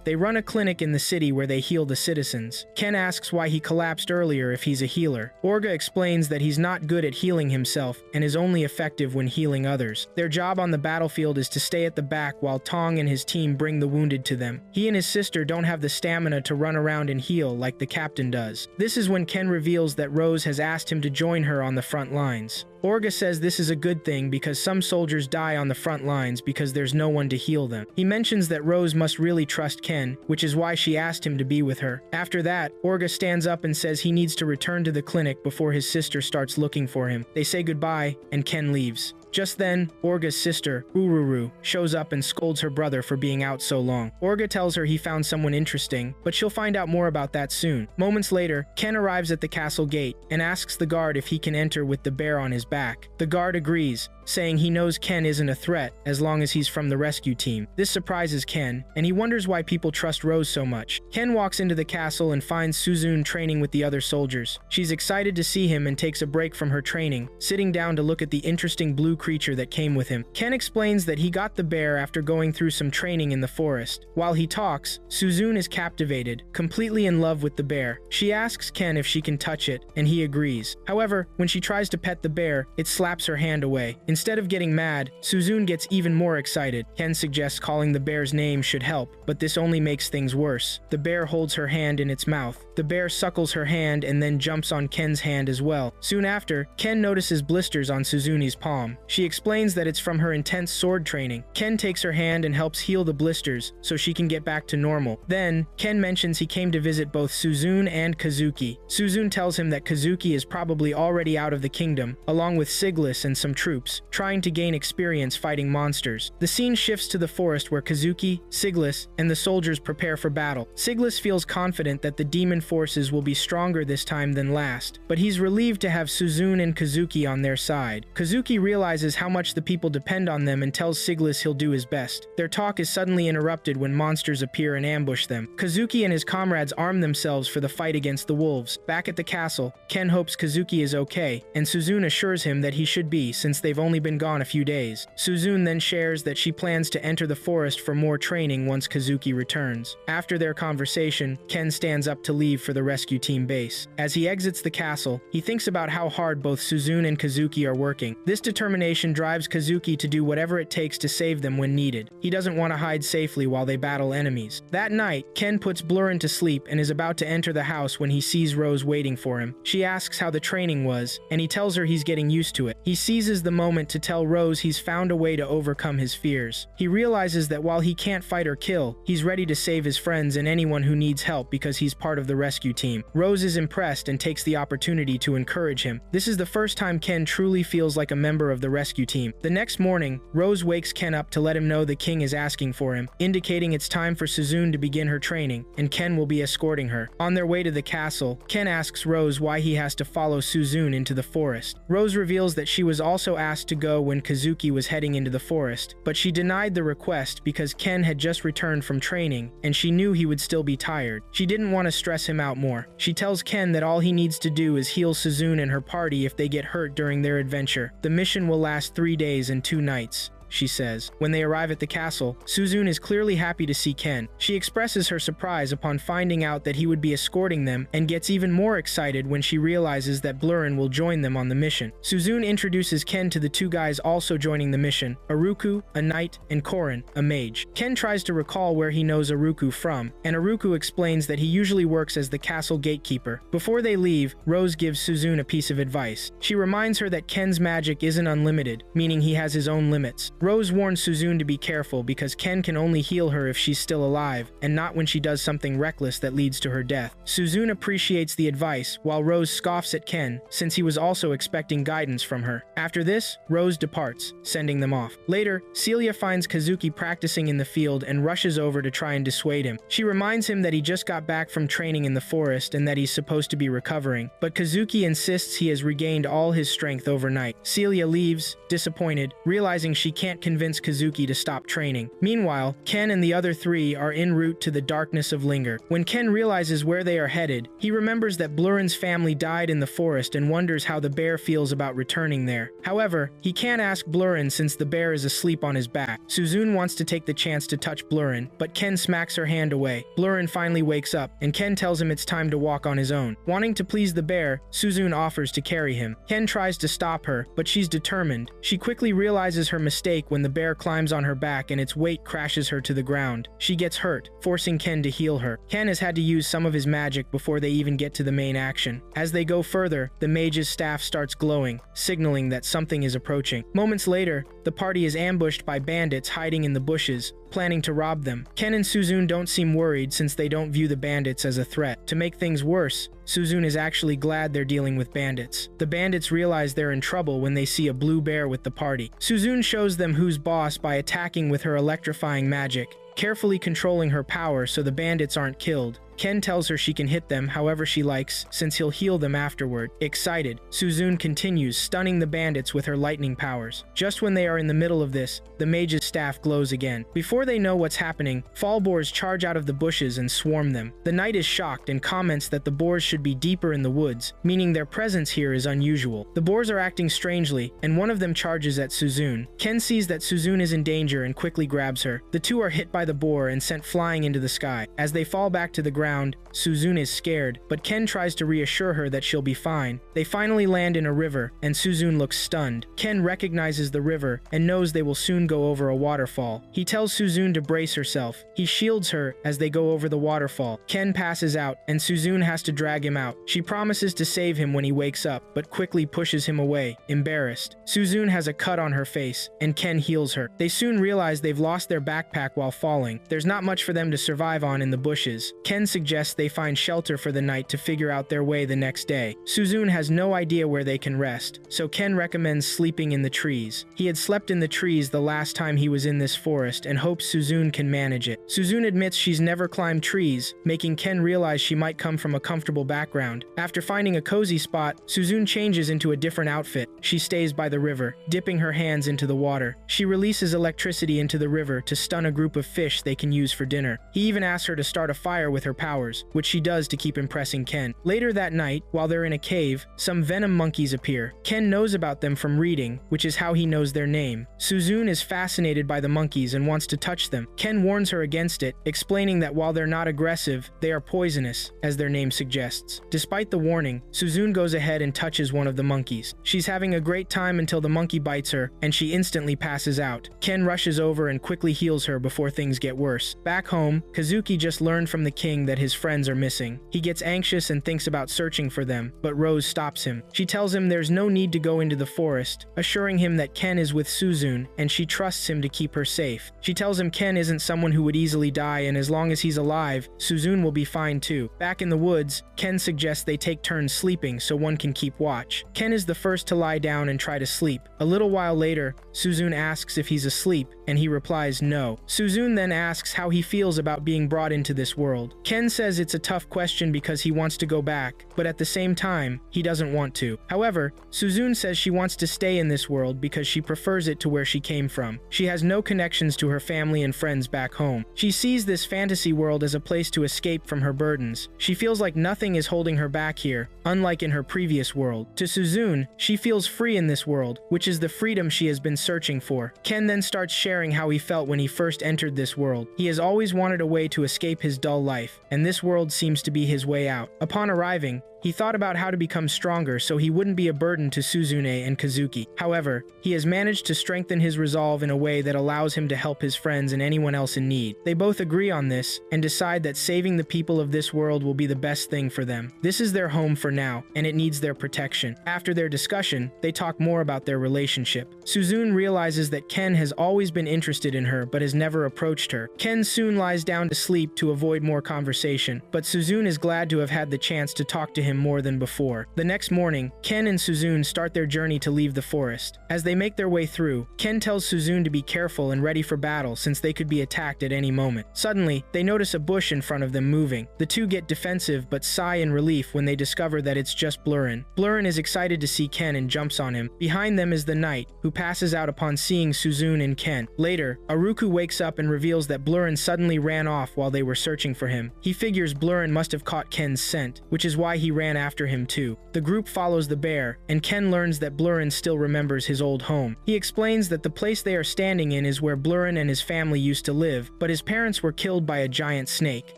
[SPEAKER 1] They run a clinic in the city where they heal the citizens. Ken asks why he collapsed earlier if he's a healer. Orga explains that he's not good at healing himself and is only effective when healing others. Their job on the battlefield is to stay at the back while Tong and his team bring the wounded to them. He and his sister don't have the stamina to run around and heal like the captain does. This is when Ken reveals that Rose has asked him to join her on the front lines. Orga says this is a good thing because some soldiers die on the front lines because there's no one to heal them. He mentions that Rose must really trust Ken, which is why she asked him to be with her. After that, Orga stands up and says he needs to return to the clinic before his sister starts looking for him. They say goodbye, and Ken leaves. Just then, Orga's sister, Ururu, shows up and scolds her brother for being out so long. Orga tells her he found someone interesting, but she'll find out more about that soon. Moments later, Ken arrives at the castle gate and asks the guard if he can enter with the bear on his back. The guard agrees, saying he knows Ken isn't a threat as long as he's from the rescue team. This surprises Ken, and he wonders why people trust Rose so much. Ken walks into the castle and finds Suzune training with the other soldiers. She's excited to see him and takes a break from her training, sitting down to look at the interesting blue creature that came with him. Ken explains that he got the bear after going through some training in the forest. While he talks, Suzune is captivated, completely in love with the bear. She asks Ken if she can touch it, and he agrees. However, when she tries to pet the bear, it slaps her hand away. Instead of getting mad, Suzune gets even more excited. Ken suggests calling the bear's name should help, but this only makes things worse. The bear holds her hand in its mouth. The bear suckles her hand and then jumps on Ken's hand as well. Soon after, Ken notices blisters on Suzune's palm. She explains that it's from her intense sword training. Ken takes her hand and helps heal the blisters so she can get back to normal. Then, Ken mentions he came to visit both Suzune and Kazuki. Suzune tells him that Kazuki is probably already out of the kingdom, along with Siglis and some troops, trying to gain experience fighting monsters. The scene shifts to the forest where Kazuki, Siglis, and the soldiers prepare for battle. Siglis feels confident that the demon forces will be stronger this time than last, but he's relieved to have Suzune and Kazuki on their side. Kazuki realizes how much the people depend on them and tells Siglis he'll do his best. Their talk is suddenly interrupted when monsters appear and ambush them. Kazuki and his comrades arm themselves for the fight against the wolves. Back at the castle, Ken hopes Kazuki is okay, and Suzune assures him that he should be since they've only been gone a few days. Suzune then shares that she plans to enter the forest for more training once Kazuki returns. After their conversation, Ken stands up to leave for the rescue team base. As he exits the castle, he thinks about how hard both Suzune and Kazuki are working. This determination drives Kazuki to do whatever it takes to save them when needed. He doesn't want to hide safely while they battle enemies. That night, Ken puts Blur into sleep and is about to enter the house when he sees Rose waiting for him. She asks how the training was, and he tells her he's getting used to it. He seizes the moment to tell Rose he's found a way to overcome his fears. He realizes that while he can't fight or kill, he's ready to save his friends and anyone who needs help because he's part of the rescue team. Rose is impressed and takes the opportunity to encourage him. This is the first time Ken truly feels like a member of the rescue team. The next morning, Rose wakes Ken up to let him know the king is asking for him, indicating it's time for Suzune to begin her training, and Ken will be escorting her. On their way to the castle, Ken asks Rose why he has to follow Suzune into the forest. Rose reveals that she was also asked to go when Kazuki was heading into the forest, but she denied the request because Ken had just returned from training, and she knew he would still be tired. She didn't want to stress him out more. She tells Ken that all he needs to do is heal Suzune and her party if they get hurt during their adventure. The mission will last 3 days and 2 nights. she says. When they arrive at the castle, Suzune is clearly happy to see Ken. She expresses her surprise upon finding out that he would be escorting them and gets even more excited when she realizes that Blurren will join them on the mission. Suzune introduces Ken to the two guys also joining the mission, Aruku, a knight, and Korin, a mage. Ken tries to recall where he knows Aruku from, and Aruku explains that he usually works as the castle gatekeeper. Before they leave, Rose gives Suzune a piece of advice. She reminds her that Ken's magic isn't unlimited, meaning he has his own limits. Rose warns Suzune to be careful because Ken can only heal her if she's still alive, and not when she does something reckless that leads to her death. Suzune appreciates the advice, while Rose scoffs at Ken, since he was also expecting guidance from her. After this, Rose departs, sending them off. Later, Celia finds Kazuki practicing in the field and rushes over to try and dissuade him. She reminds him that he just got back from training in the forest and that he's supposed to be recovering, but Kazuki insists he has regained all his strength overnight. Celia leaves, disappointed, realizing she can't convince Kazuki to stop training. Meanwhile, Ken and the other three are en route to the darkness of Llinger. When Ken realizes where they are headed, he remembers that Blurren's family died in the forest and wonders how the bear feels about returning there. However, he can't ask Blurren since the bear is asleep on his back. Suzune wants to take the chance to touch Blurren, but Ken smacks her hand away. Blurren finally wakes up, and Ken tells him it's time to walk on his own. Wanting to please the bear, Suzune offers to carry him. Ken tries to stop her, but she's determined. She quickly realizes her mistake when the bear climbs on her back and its weight crashes her to the ground. She gets hurt, forcing Ken to heal her. Ken has had to use some of his magic before they even get to the main action. As they go further, the mage's staff starts glowing, signaling that something is approaching. Moments later, the party is ambushed by bandits hiding in the bushes, planning to rob them. Ken and Suzune don't seem worried since they don't view the bandits as a threat. To make things worse, Suzune is actually glad they're dealing with bandits. The bandits realize they're in trouble when they see a blue bear with the party. Suzune shows them who's boss by attacking with her electrifying magic, carefully controlling her power so the bandits aren't killed. Ken tells her she can hit them however she likes, since he'll heal them afterward. Excited, Suzune continues, stunning the bandits with her lightning powers. Just when they are in the middle of this, the mage's staff glows again. Before they know what's happening, fall boars charge out of the bushes and swarm them. The knight is shocked and comments that the boars should be deeper in the woods, meaning their presence here is unusual. The boars are acting strangely, and one of them charges at Suzune. Ken sees that Suzune is in danger and quickly grabs her. The two are hit by the boar and sent flying into the sky. As they fall back to the ground, Suzune is scared, but Ken tries to reassure her that she'll be fine. They finally land in a river, and Suzune looks stunned. Ken recognizes the river and knows they will soon go over a waterfall. He tells Suzune to brace herself. He shields her as they go over the waterfall. Ken passes out, and Suzune has to drag him out. She promises to save him when he wakes up, but quickly pushes him away, embarrassed. Suzune has a cut on her face, and Ken heals her. They soon realize they've lost their backpack while falling. There's not much for them to survive on in the bushes. Ken suggests they find shelter for the night to figure out their way the next day. Suzune has no idea where they can rest, so Ken recommends sleeping in the trees. He had slept in the trees the last time he was in this forest and hopes Suzune can manage it. Suzune admits she's never climbed trees, making Ken realize she might come from a comfortable background. After finding a cozy spot, Suzune changes into a different outfit. She stays by the river, dipping her hands into the water. She releases electricity into the river to stun a group of fish they can use for dinner. He even asks her to start a fire with her powers, which she does to keep impressing Ken. Later that night, while they're in a cave, some venom monkeys appear. Ken knows about them from reading, which is how he knows their name. Suzune is fascinated by the monkeys and wants to touch them. Ken warns her against it, explaining that while they're not aggressive, they are poisonous, as their name suggests. Despite the warning, Suzune goes ahead and touches one of the monkeys. She's having a great time until the monkey bites her, and she instantly passes out. Ken rushes over and quickly heals her before things get worse. Back home, Kazuki just learned from the king that his friends are missing. He gets anxious and thinks about searching for them, but Rose stops him. She tells him there's no need to go into the forest, assuring him that Ken is with Suzune, and she trusts him to keep her safe. She tells him Ken isn't someone who would easily die, and as long as he's alive, Suzune will be fine too. Back in the woods, Ken suggests they take turns sleeping so one can keep watch. Ken is the first to lie down and try to sleep. A little while later, Suzune asks if he's asleep, and he replies no. Suzune then asks how he feels about being brought into this world. Ken says it's a tough question because he wants to go back, but at the same time, he doesn't want to. However, Suzune says she wants to stay in this world because she prefers it to where she came from. She has no connections to her family and friends back home. She sees this fantasy world as a place to escape from her burdens. She feels like nothing is holding her back here, unlike in her previous world. To Suzune, she feels free in this world, which is the freedom she has been searching for. Ken then starts sharing how he felt when he first entered this world. He has always wanted a way to escape his dull life, and this world seems to be his way out. Upon arriving, he thought about how to become stronger so he wouldn't be a burden to Suzune and Kazuki. However, he has managed to strengthen his resolve in a way that allows him to help his friends and anyone else in need. They both agree on this and decide that saving the people of this world will be the best thing for them. This is their home for now, and it needs their protection. After their discussion, they talk more about their relationship. Suzune realizes that Ken has always been interested in her but has never approached her. Ken soon lies down to sleep to avoid more conversation, but Suzune is glad to have had the chance to talk to him more than before. The next morning, Ken and Suzune start their journey to leave the forest. As they make their way through, Ken tells Suzune to be careful and ready for battle since they could be attacked at any moment. Suddenly, they notice a bush in front of them moving. The two get defensive but sigh in relief when they discover that it's just Blurren. Blurren is excited to see Ken and jumps on him. Behind them is the knight, who passes out upon seeing Suzune and Ken. Later, Aruku wakes up and reveals that Blurren suddenly ran off while they were searching for him. He figures Blurren must have caught Ken's scent, which is why he ran after him too. The group follows the bear, and Ken learns that Blurren still remembers his old home. He explains that the place they are standing in is where Blurren and his family used to live, but his parents were killed by a giant snake.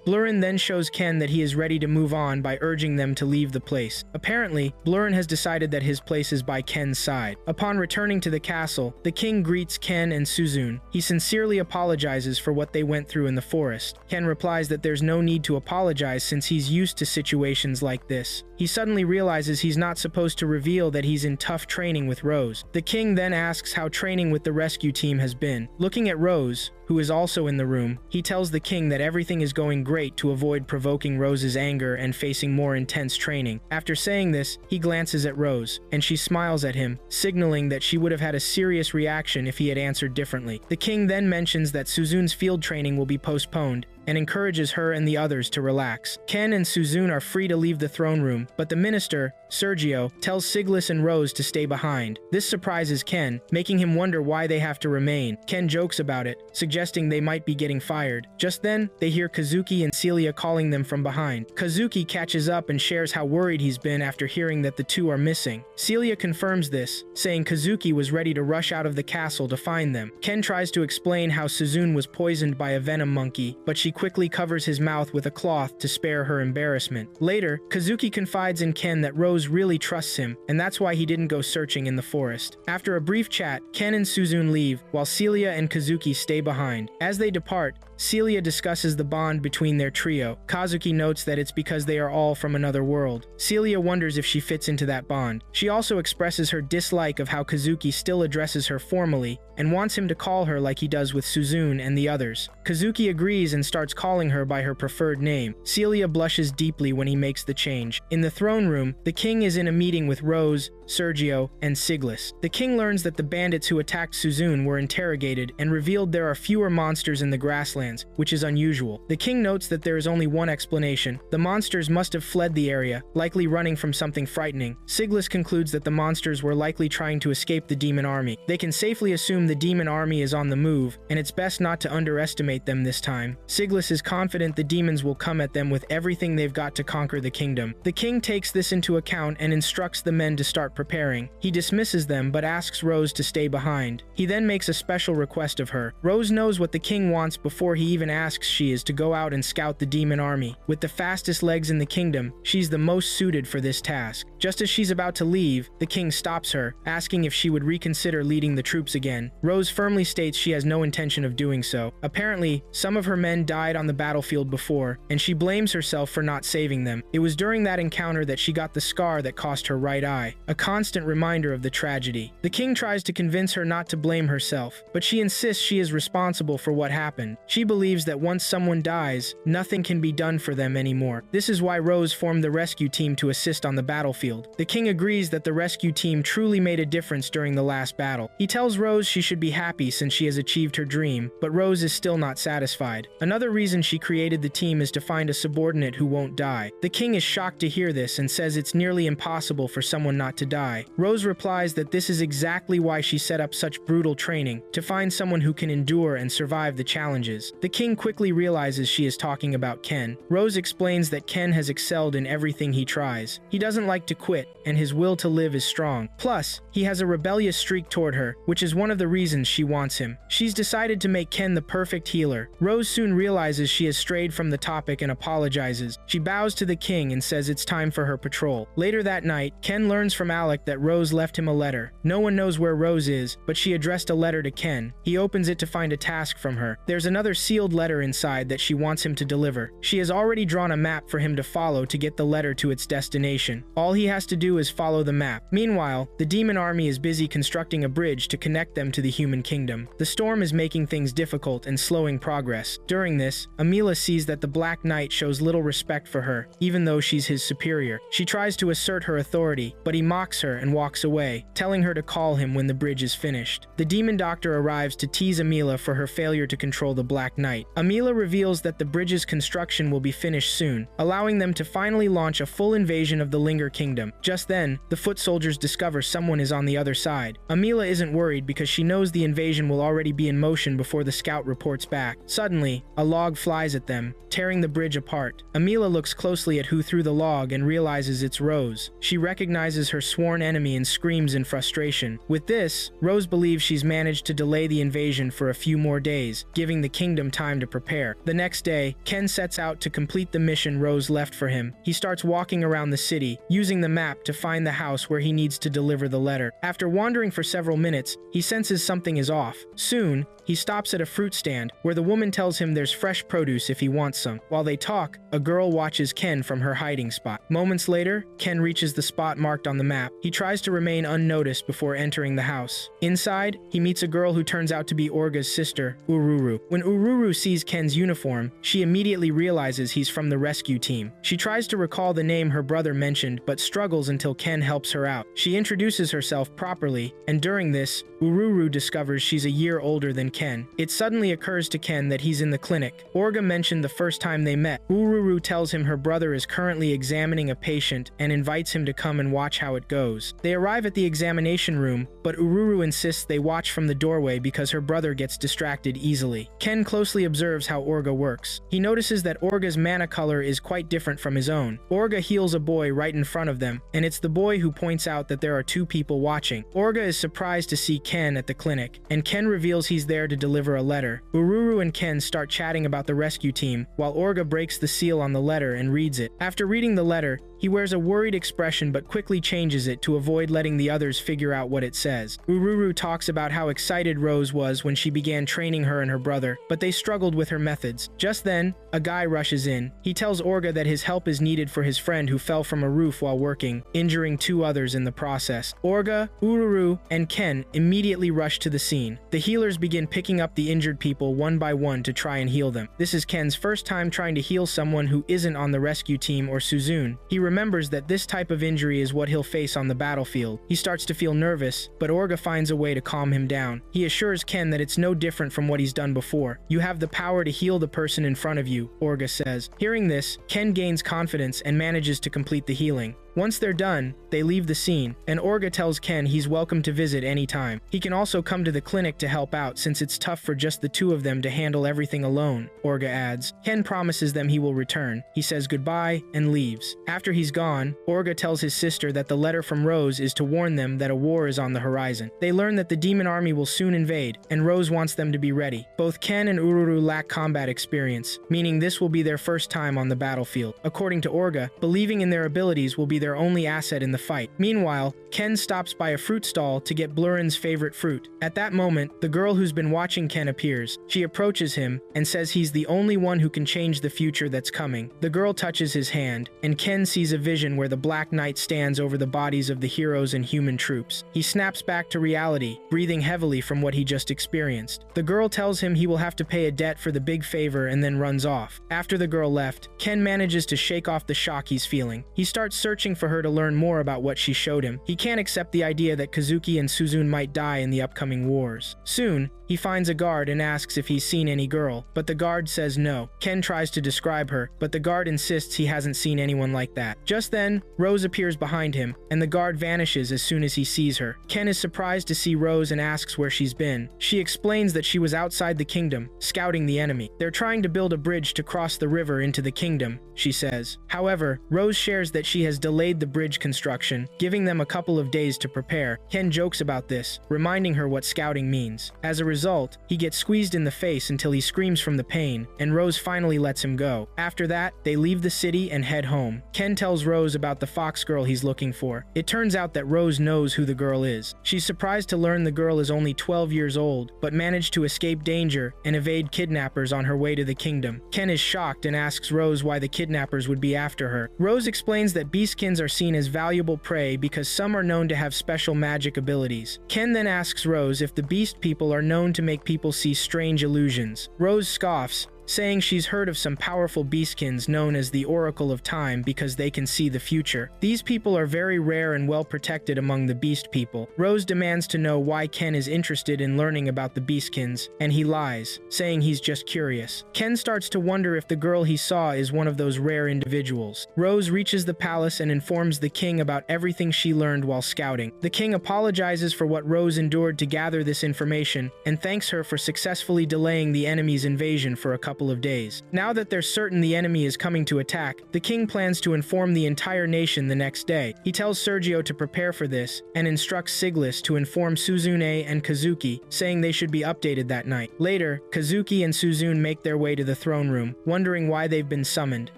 [SPEAKER 1] Blurren then shows Ken that he is ready to move on by urging them to leave the place. Apparently, Blurren has decided that his place is by Ken's side. Upon returning to the castle, the king greets Ken and Suzune. He sincerely apologizes for what they went through in the forest. Ken replies that there's no need to apologize since he's used to situations like this. He suddenly realizes he's not supposed to reveal that he's in tough training with Rose. The king then asks how training with the rescue team has been. Looking at Rose, who is also in the room, he tells the king that everything is going great to avoid provoking Rose's anger and facing more intense training. After saying this, he glances at Rose, and she smiles at him, signaling that she would have had a serious reaction if he had answered differently. The king then mentions that Suzune's field training will be postponed, and encourages her and the others to relax. Ken and Suzune are free to leave the throne room, but the minister, Sergio, tells Siglis and Rose to stay behind. This surprises Ken, making him wonder why they have to remain. Ken jokes about it, suggesting they might be getting fired. Just then, they hear Kazuki and Celia calling them from behind. Kazuki catches up and shares how worried he's been after hearing that the two are missing. Celia confirms this, saying Kazuki was ready to rush out of the castle to find them. Ken tries to explain how Suzune was poisoned by a venom monkey, but she quickly covers his mouth with a cloth to spare her embarrassment. Later, Kazuki confides in Ken that Rose really trusts him, and that's why he didn't go searching in the forest. After a brief chat, Ken and Suzune leave, while Celia and Kazuki stay behind. As they depart, Celia discusses the bond between their trio. Kazuki notes that it's because they are all from another world. Celia wonders if she fits into that bond. She also expresses her dislike of how Kazuki still addresses her formally, and wants him to call her like he does with Suzune and the others. Kazuki agrees and starts calling her by her preferred name. Celia blushes deeply when he makes the change. In the throne room, the king is in a meeting with Rose, Sergio, and Siglis. The king learns that the bandits who attacked Suzune were interrogated and revealed there are fewer monsters in the grasslands, which is unusual. The king notes that there is only one explanation. The monsters must have fled the area, likely running from something frightening. Siglis concludes that the monsters were likely trying to escape the demon army. They can safely assume the demon army is on the move, and it's best not to underestimate them this time. Siglis is confident the demons will come at them with everything they've got to conquer the kingdom. The king takes this into account and instructs the men to start preparing. He dismisses them but asks Rose to stay behind. He then makes a special request of her. Rose knows what the king wants before he even asks she is to go out and scout the demon army. With the fastest legs in the kingdom, she's the most suited for this task. Just as she's about to leave, the king stops her, asking if she would reconsider leading the troops again. Rose firmly states she has no intention of doing so. Apparently, some of her men died on the battlefield before, and she blames herself for not saving them. It was during that encounter that she got the scar that cost her right eye, a constant reminder of the tragedy. The king tries to convince her not to blame herself, but she insists she is responsible for what happened. She believes that once someone dies, nothing can be done for them anymore. This is why Rose formed the rescue team to assist on the battlefield. The king agrees that the rescue team truly made a difference during the last battle. He tells Rose she should be happy since she has achieved her dream, but Rose is still not satisfied. Another reason she created the team is to find a subordinate who won't die. The king is shocked to hear this and says it's nearly impossible for someone not to die. Rose replies that this is exactly why she set up such brutal training, to find someone who can endure and survive the challenges. Rose. The king quickly realizes she is talking about Ken. Rose explains that Ken has excelled in everything he tries. He doesn't like to quit, and his will to live is strong. Plus, he has a rebellious streak toward her, which is one of the reasons she wants him. She's decided to make Ken the perfect healer. Rose soon realizes she has strayed from the topic and apologizes. She bows to the king and says it's time for her patrol. Later that night, Ken learns from Alec that Rose left him a letter. No one knows where Rose is, but she addressed a letter to Ken. He opens it to find a task from her. There's another sealed letter inside that she wants him to deliver. She has already drawn a map for him to follow to get the letter to its destination. All he has to do is follow the map. Meanwhile, the demon army is busy constructing a bridge to connect them to the human kingdom. The storm is making things difficult and slowing progress. During this, Amila sees that the Black Knight shows little respect for her, even though she's his superior. She tries to assert her authority, but he mocks her and walks away, telling her to call him when the bridge is finished. The demon doctor arrives to tease Amila for her failure to control the Black Knight. Amila reveals that the bridge's construction will be finished soon, allowing them to finally launch a full invasion of the Llinger Kingdom. Just then, the foot soldiers discover someone is on the other side. Amila isn't worried because she knows the invasion will already be in motion before the scout reports back. Suddenly, a log flies at them, tearing the bridge apart. Amila looks closely at who threw the log and realizes it's Rose. She recognizes her sworn enemy and screams in frustration. With this, Rose believes she's managed to delay the invasion for a few more days, giving the kingdom time to prepare. The next day, Ken sets out to complete the mission Rose left for him. He starts walking around the city, using the map to find the house where he needs to deliver the letter. After wandering for several minutes, he senses something is off. Soon, he stops at a fruit stand, where the woman tells him there's fresh produce if he wants some. While they talk, a girl watches Ken from her hiding spot. Moments later, Ken reaches the spot marked on the map. He tries to remain unnoticed before entering the house. Inside, he meets a girl who turns out to be Orga's sister, Ururu. When Ururu sees Ken's uniform, she immediately realizes he's from the rescue team. She tries to recall the name her brother mentioned, but struggles until Ken helps her out. She introduces herself properly, and during this, Ururu discovers she's a year older than Ken. It suddenly occurs to Ken that he's in the clinic. Orga mentioned the first time they met. Ururu tells him her brother is currently examining a patient and invites him to come and watch how it goes. They arrive at the examination room, but Ururu insists they watch from the doorway because her brother gets distracted easily. Ken closely observes how Orga works. He notices that Orga's mana color is quite different from his own. Orga heals a boy right in front of them, and it's the boy who points out that there are two people watching. Orga is surprised to see Ken at the clinic, and Ken reveals he's there to deliver a letter. Ururu and Ken start chatting about the rescue team, while Orga breaks the seal on the letter and reads it. After reading the letter, he wears a worried expression but quickly changes it to avoid letting the others figure out what it says. Ururu talks about how excited Rose was when she began training her and her brother, but they struggled with her methods. Just then, a guy rushes in. He tells Orga that his help is needed for his friend who fell from a roof while working, injuring two others in the process. Orga, Ururu, and Ken immediately rush to the scene. The healers begin picking up the injured people one by one to try and heal them. This is Ken's first time trying to heal someone who isn't on the rescue team or Suzune. He remembers that this type of injury is what he'll face on the battlefield. He starts to feel nervous, but Orga finds a way to calm him down. He assures Ken that it's no different from what he's done before. You have the power to heal the person in front of you, Orga says. Hearing this, Ken gains confidence and manages to complete the healing. Once they're done, they leave the scene, and Orga tells Ken he's welcome to visit anytime. He can also come to the clinic to help out since it's tough for just the two of them to handle everything alone, Orga adds. Ken promises them he will return. He says goodbye and leaves. After he's gone, Orga tells his sister that the letter from Rose is to warn them that a war is on the horizon. They learn that the demon army will soon invade, and Rose wants them to be ready. Both Ken and Ururu lack combat experience, meaning this will be their first time on the battlefield. According to Orga, believing in their abilities will be their only asset in the fight. Meanwhile, Ken stops by a fruit stall to get Blurren's favorite fruit. At that moment, the girl who's been watching Ken appears. She approaches him and says he's the only one who can change the future that's coming. The girl touches his hand, and Ken sees a vision where the Black Knight stands over the bodies of the heroes and human troops. He snaps back to reality, breathing heavily from what he just experienced. The girl tells him he will have to pay a debt for the big favor and then runs off. After the girl left, Ken manages to shake off the shock he's feeling. He starts searching for her to learn more about what she showed him. He can't accept the idea that Kazuki and Suzune might die in the upcoming wars. Soon, He finds a guard and asks if he's seen any girl, but the guard says no. Ken tries to describe her, but the guard insists he hasn't seen anyone like that. Just then, Rose appears behind him, and the guard vanishes as soon as he sees her. Ken is surprised to see Rose and asks where she's been. She explains that she was outside the kingdom, scouting the enemy. They're trying to build a bridge to cross the river into the kingdom, she says. However, Rose shares that she has delayed the bridge construction, giving them a couple of days to prepare. Ken jokes about this, reminding her what scouting means. As a result, he gets squeezed in the face until he screams from the pain, and Rose finally lets him go. After that, they leave the city and head home. Ken tells Rose about the fox girl he's looking for. It turns out that Rose knows who the girl is. She's surprised to learn the girl is only 12 years old, but managed to escape danger and evade kidnappers on her way to the kingdom. Ken is shocked and asks Rose why the kidnappers would be after her. Rose explains that beastkins are seen as valuable prey because some are known to have special magic abilities. Ken then asks Rose if the beast people are known to make people see strange illusions. Rose scoffs, saying she's heard of some powerful beastkins known as the Oracle of Time because they can see the future. These people are very rare and well protected among the beast people. Rose demands to know why Ken is interested in learning about the beastkins, and he lies, saying he's just curious. Ken starts to wonder if the girl he saw is one of those rare individuals. Rose reaches the palace and informs the king about everything she learned while scouting. The king apologizes for what Rose endured to gather this information and thanks her for successfully delaying the enemy's invasion for a couple of days. Now that they're certain the enemy is coming to attack, the king plans to inform the entire nation the next day. He tells Sergio to prepare for this and instructs Siglis to inform Suzune and Kazuki, saying they should be updated that night. Later, Kazuki and Suzune make their way to the throne room, wondering why they've been summoned.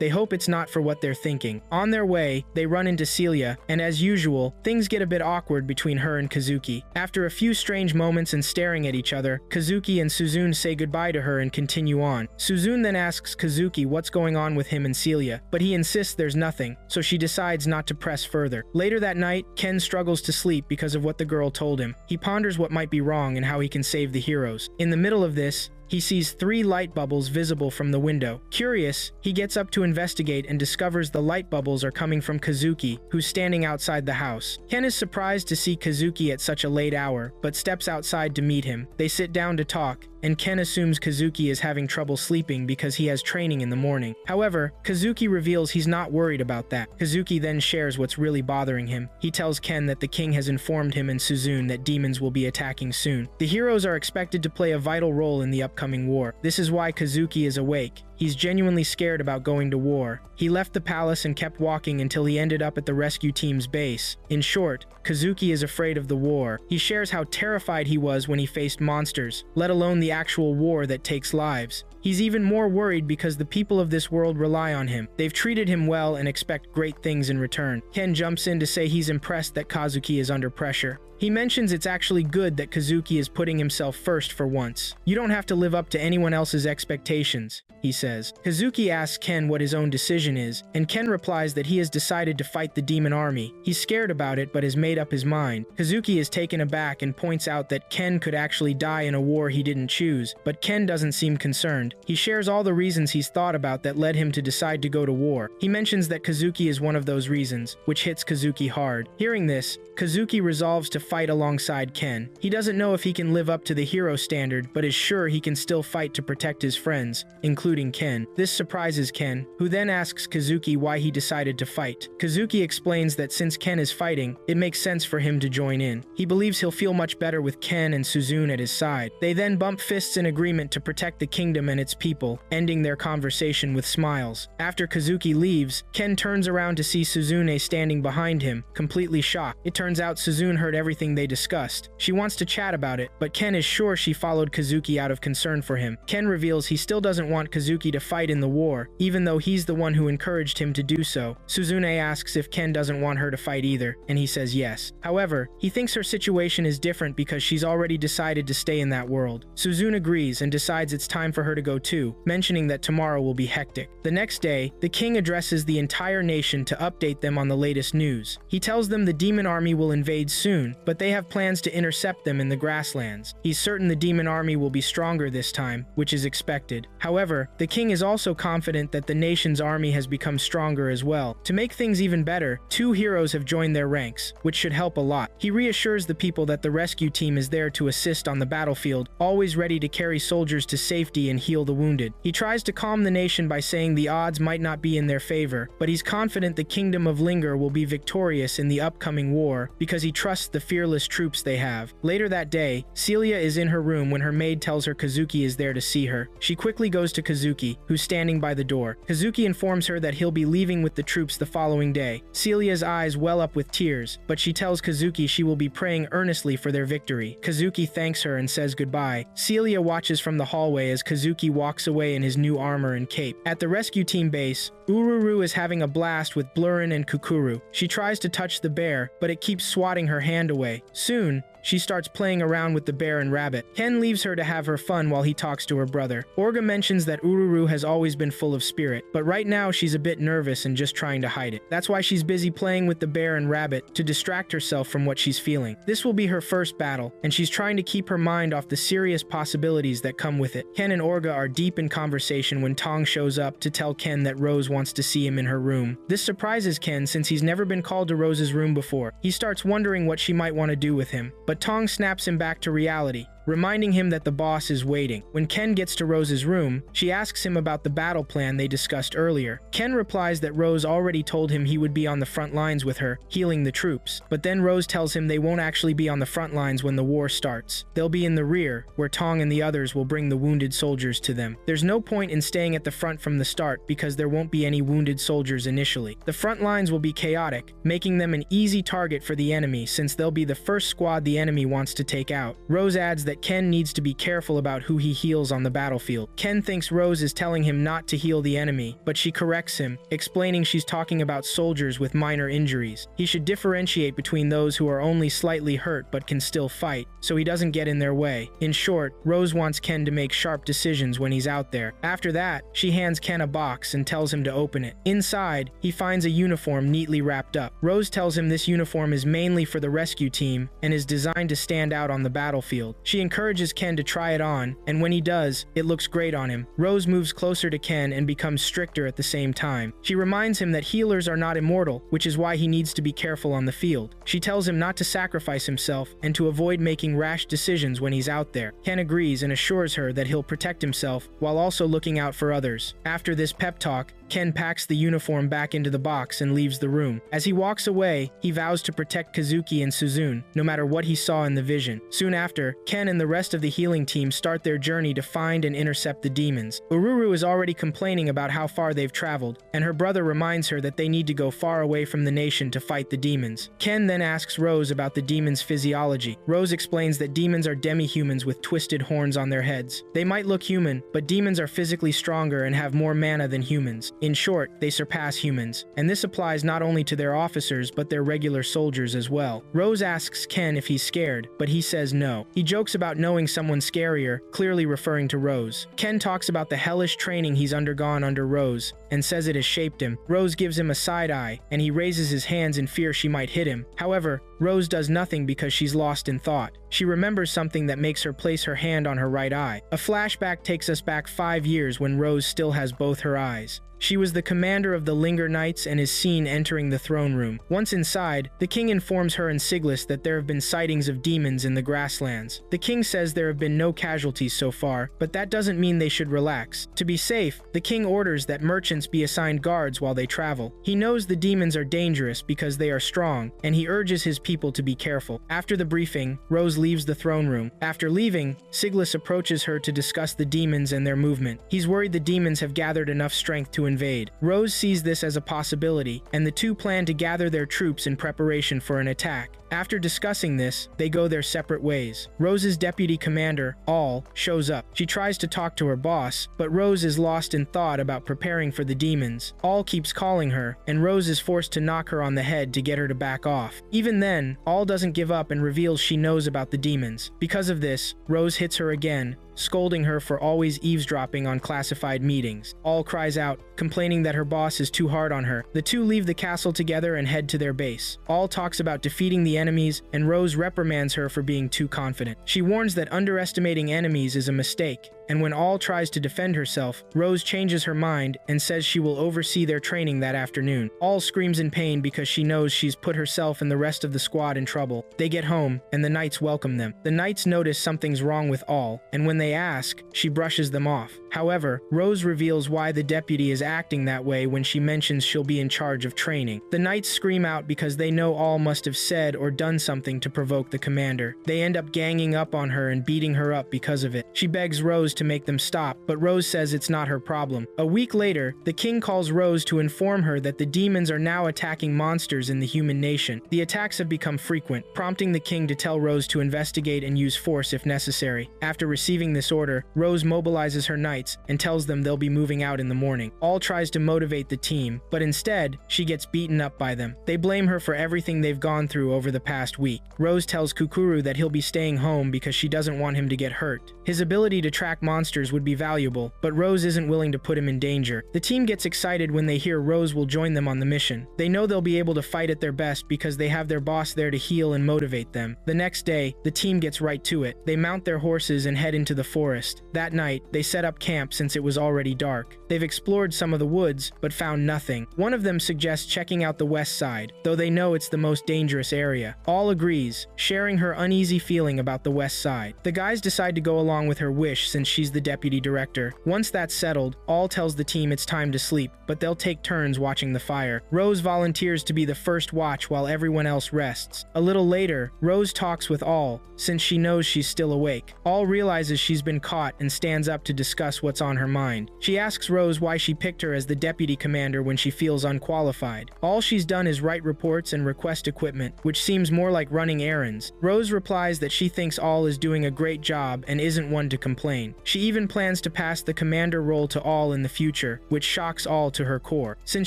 [SPEAKER 1] They hope it's not for what they're thinking. On their way, they run into Celia, and as usual, things get a bit awkward between her and Kazuki. After a few strange moments and staring at each other, Kazuki and Suzune say goodbye to her and continue on. Suzune then asks Kazuki what's going on with him and Celia, but he insists there's nothing, so she decides not to press further. Later that night, Ken struggles to sleep because of what the girl told him. He ponders what might be wrong and how he can save the heroes. In the middle of this, he sees 3 light bubbles visible from the window. Curious, he gets up to investigate and discovers the light bubbles are coming from Kazuki, who's standing outside the house. Ken is surprised to see Kazuki at such a late hour, but steps outside to meet him. They sit down to talk, and Ken assumes Kazuki is having trouble sleeping because he has training in the morning. However, Kazuki reveals he's not worried about that. Kazuki then shares what's really bothering him. He tells Ken that the king has informed him and Suzune that demons will be attacking soon. The heroes are expected to play a vital role in the upcoming war. This is why Kazuki is awake. He's genuinely scared about going to war. He left the palace and kept walking until he ended up at the rescue team's base. In short, Kazuki is afraid of the war. He shares how terrified he was when he faced monsters, let alone the actual war that takes lives. He's even more worried because the people of this world rely on him. They've treated him well and expect great things in return. Ken jumps in to say he's impressed that Kazuki is under pressure. He mentions it's actually good that Kazuki is putting himself first for once. You don't have to live up to anyone else's expectations, he says. Kazuki asks Ken what his own decision is, and Ken replies that he has decided to fight the demon army. He's scared about it but has made up his mind. Kazuki is taken aback and points out that Ken could actually die in a war he didn't choose, but Ken doesn't seem concerned. He shares all the reasons he's thought about that led him to decide to go to war. He mentions that Kazuki is one of those reasons, which hits Kazuki hard. Hearing this, Kazuki resolves to fight alongside Ken. He doesn't know if he can live up to the hero standard, but is sure he can still fight to protect his friends, including Ken. This surprises Ken, who then asks Kazuki why he decided to fight. Kazuki explains that since Ken is fighting, it makes sense for him to join in. He believes he'll feel much better with Ken and Suzune at his side. They then bump fists in agreement to protect the kingdom and its people, ending their conversation with smiles. After Kazuki leaves, Ken turns around to see Suzune standing behind him, completely shocked. It turns out Suzune heard everything they discussed. She wants to chat about it, but Ken is sure she followed Kazuki out of concern for him. Ken reveals he still doesn't want Kazuki to fight in the war, even though he's the one who encouraged him to do so. Suzune asks if Ken doesn't want her to fight either, and he says yes. However, he thinks her situation is different because she's already decided to stay in that world. Suzune agrees and decides it's time for her to go too, mentioning that tomorrow will be hectic. The next day, the king addresses the entire nation to update them on the latest news. He tells them the demon army will invade soon, but they have plans to intercept them in the grasslands. He's certain the demon army will be stronger this time, which is expected. However, the king is also confident that the nation's army has become stronger as well. To make things even better, 2 heroes have joined their ranks, which should help a lot. He reassures the people that the rescue team is there to assist on the battlefield, always ready to carry soldiers to safety and heal the wounded. He tries to calm the nation by saying the odds might not be in their favor, but he's confident the kingdom of Llinger will be victorious in the upcoming war because he trusts the fearless troops they have. Later that day, Celia is in her room when her maid tells her Kazuki is there to see her. She quickly goes to Kazuki, who's standing by the door. Kazuki informs her that he'll be leaving with the troops the following day. Celia's eyes well up with tears, but she tells Kazuki she will be praying earnestly for their victory. Kazuki thanks her and says goodbye. Celia watches from the hallway as Kazuki walks away in his new armor and cape. At the rescue team base, Ururu is having a blast with Blurin and Kukuru. She tries to touch the bear, but it keeps swatting her hand away. Soon, she starts playing around with the bear and rabbit. Ken leaves her to have her fun while he talks to her brother. Orga mentions that Ururu has always been full of spirit, but right now she's a bit nervous and just trying to hide it. That's why she's busy playing with the bear and rabbit to distract herself from what she's feeling. This will be her first battle, and she's trying to keep her mind off the serious possibilities that come with it. Ken and Orga are deep in conversation when Tong shows up to tell Ken that Rose wants to see him in her room. This surprises Ken since he's never been called to Rose's room before. He starts wondering what she might want to do with him, but Tong snaps him back to reality, reminding him that the boss is waiting. When Ken gets to Rose's room, she asks him about the battle plan they discussed earlier. Ken replies that Rose already told him he would be on the front lines with her, healing the troops. But then Rose tells him they won't actually be on the front lines when the war starts. They'll be in the rear, where Tong and the others will bring the wounded soldiers to them. There's no point in staying at the front from the start because there won't be any wounded soldiers initially. The front lines will be chaotic, making them an easy target for the enemy since they'll be the first squad the enemy wants to take out. Rose adds that Ken needs to be careful about who he heals on the battlefield. Ken thinks Rose is telling him not to heal the enemy, but she corrects him, explaining she's talking about soldiers with minor injuries. He should differentiate between those who are only slightly hurt but can still fight, so he doesn't get in their way. In short, Rose wants Ken to make sharp decisions when he's out there. After that, she hands Ken a box and tells him to open it. Inside, he finds a uniform neatly wrapped up. Rose tells him this uniform is mainly for the rescue team and is designed to stand out on the battlefield. She encourages Ken to try it on, and when he does, it looks great on him. Rose moves closer to Ken and becomes stricter at the same time. She reminds him that healers are not immortal, which is why he needs to be careful on the field. She tells him not to sacrifice himself and to avoid making rash decisions when he's out there. Ken agrees and assures her that he'll protect himself while also looking out for others. After this pep talk, Ken packs the uniform back into the box and leaves the room. As he walks away, he vows to protect Kazuki and Suzune, no matter what he saw in the vision. Soon after, Ken and the rest of the healing team start their journey to find and intercept the demons. Ururu is already complaining about how far they've traveled, and her brother reminds her that they need to go far away from the nation to fight the demons. Ken then asks Rose about the demons' physiology. Rose explains that demons are demi-humans with twisted horns on their heads. They might look human, but demons are physically stronger and have more mana than humans. In short, they surpass humans, and this applies not only to their officers but their regular soldiers as well. Rose asks Ken if he's scared, but he says no. He jokes about knowing someone scarier, clearly referring to Rose. Ken talks about the hellish training he's undergone under Rose, and says it has shaped him. Rose gives him a side eye, and he raises his hands in fear she might hit him. However, Rose does nothing because she's lost in thought. She remembers something that makes her place her hand on her right eye. A flashback takes us back 5 years when Rose still has both her eyes. She was the commander of the Llinger Knights and is seen entering the throne room. Once inside, the king informs her and Siglis that there have been sightings of demons in the grasslands. The king says there have been no casualties so far, but that doesn't mean they should relax. To be safe, the king orders that merchants be assigned guards while they travel. He knows the demons are dangerous because they are strong, and he urges his people to be careful. After the briefing, Rose leaves the throne room. After leaving, Siglis approaches her to discuss the demons and their movement. He's worried the demons have gathered enough strength to invade. Rose sees this as a possibility, and the two plan to gather their troops in preparation for an attack. After discussing this, they go their separate ways. Rose's deputy commander, All, shows up. She tries to talk to her boss, but Rose is lost in thought about preparing for the demons. All keeps calling her, and Rose is forced to knock her on the head to get her to back off. Even then, All doesn't give up and reveals she knows about the demons. Because of this, Rose hits her again, scolding her for always eavesdropping on classified meetings. All cries out, complaining that her boss is too hard on her. The two leave the castle together and head to their base. All talks about defeating the enemies, and Rose reprimands her for being too confident. She warns that underestimating enemies is a mistake, and when All tries to defend herself, Rose changes her mind and says she will oversee their training that afternoon. All screams in pain because she knows she's put herself and the rest of the squad in trouble. They get home, and the knights welcome them. The knights notice something's wrong with All, and when they ask, she brushes them off. However, Rose reveals why the deputy is acting that way when she mentions she'll be in charge of training. The knights scream out because they know All must have said or done something to provoke the commander. They end up ganging up on her and beating her up because of it. She begs Rose to make them stop, but Rose says it's not her problem. A week later, the king calls Rose to inform her that the demons are now attacking monsters in the human nation. The attacks have become frequent, prompting the king to tell Rose to investigate and use force if necessary. After receiving this order, Rose mobilizes her knights and tells them they'll be moving out in the morning. All tries to motivate the team, but instead, she gets beaten up by them. They blame her for everything they've gone through over the past week. Rose tells Kukuru that he'll be staying home because she doesn't want him to get hurt. His ability to track monsters would be valuable, but Rose isn't willing to put him in danger. The team gets excited when they hear Rose will join them on the mission. They know they'll be able to fight at their best because they have their boss there to heal and motivate them. The next day, the team gets right to it. They mount their horses and head into the forest. That night, they set up camp since it was already dark. They've explored some of the woods, but found nothing. One of them suggests checking out the west side, though they know it's the most dangerous area. All agrees, sharing her uneasy feeling about the west side. The guys decide to go along with her wish since she's the deputy director. Once that's settled, All tells the team it's time to sleep, but they'll take turns watching the fire. Rose volunteers to be the first watch while everyone else rests. A little later, Rose talks with All, since she knows she's still awake. All realizes she's been caught and stands up to discuss what's on her mind. She asks Rose why she picked her as the deputy commander when she feels unqualified. All she's done is write reports and request equipment, which seems more like running errands. Rose replies that she thinks All is doing a great job and isn't one to complain. She even plans to pass the commander role to All in the future, which shocks All to her core. Since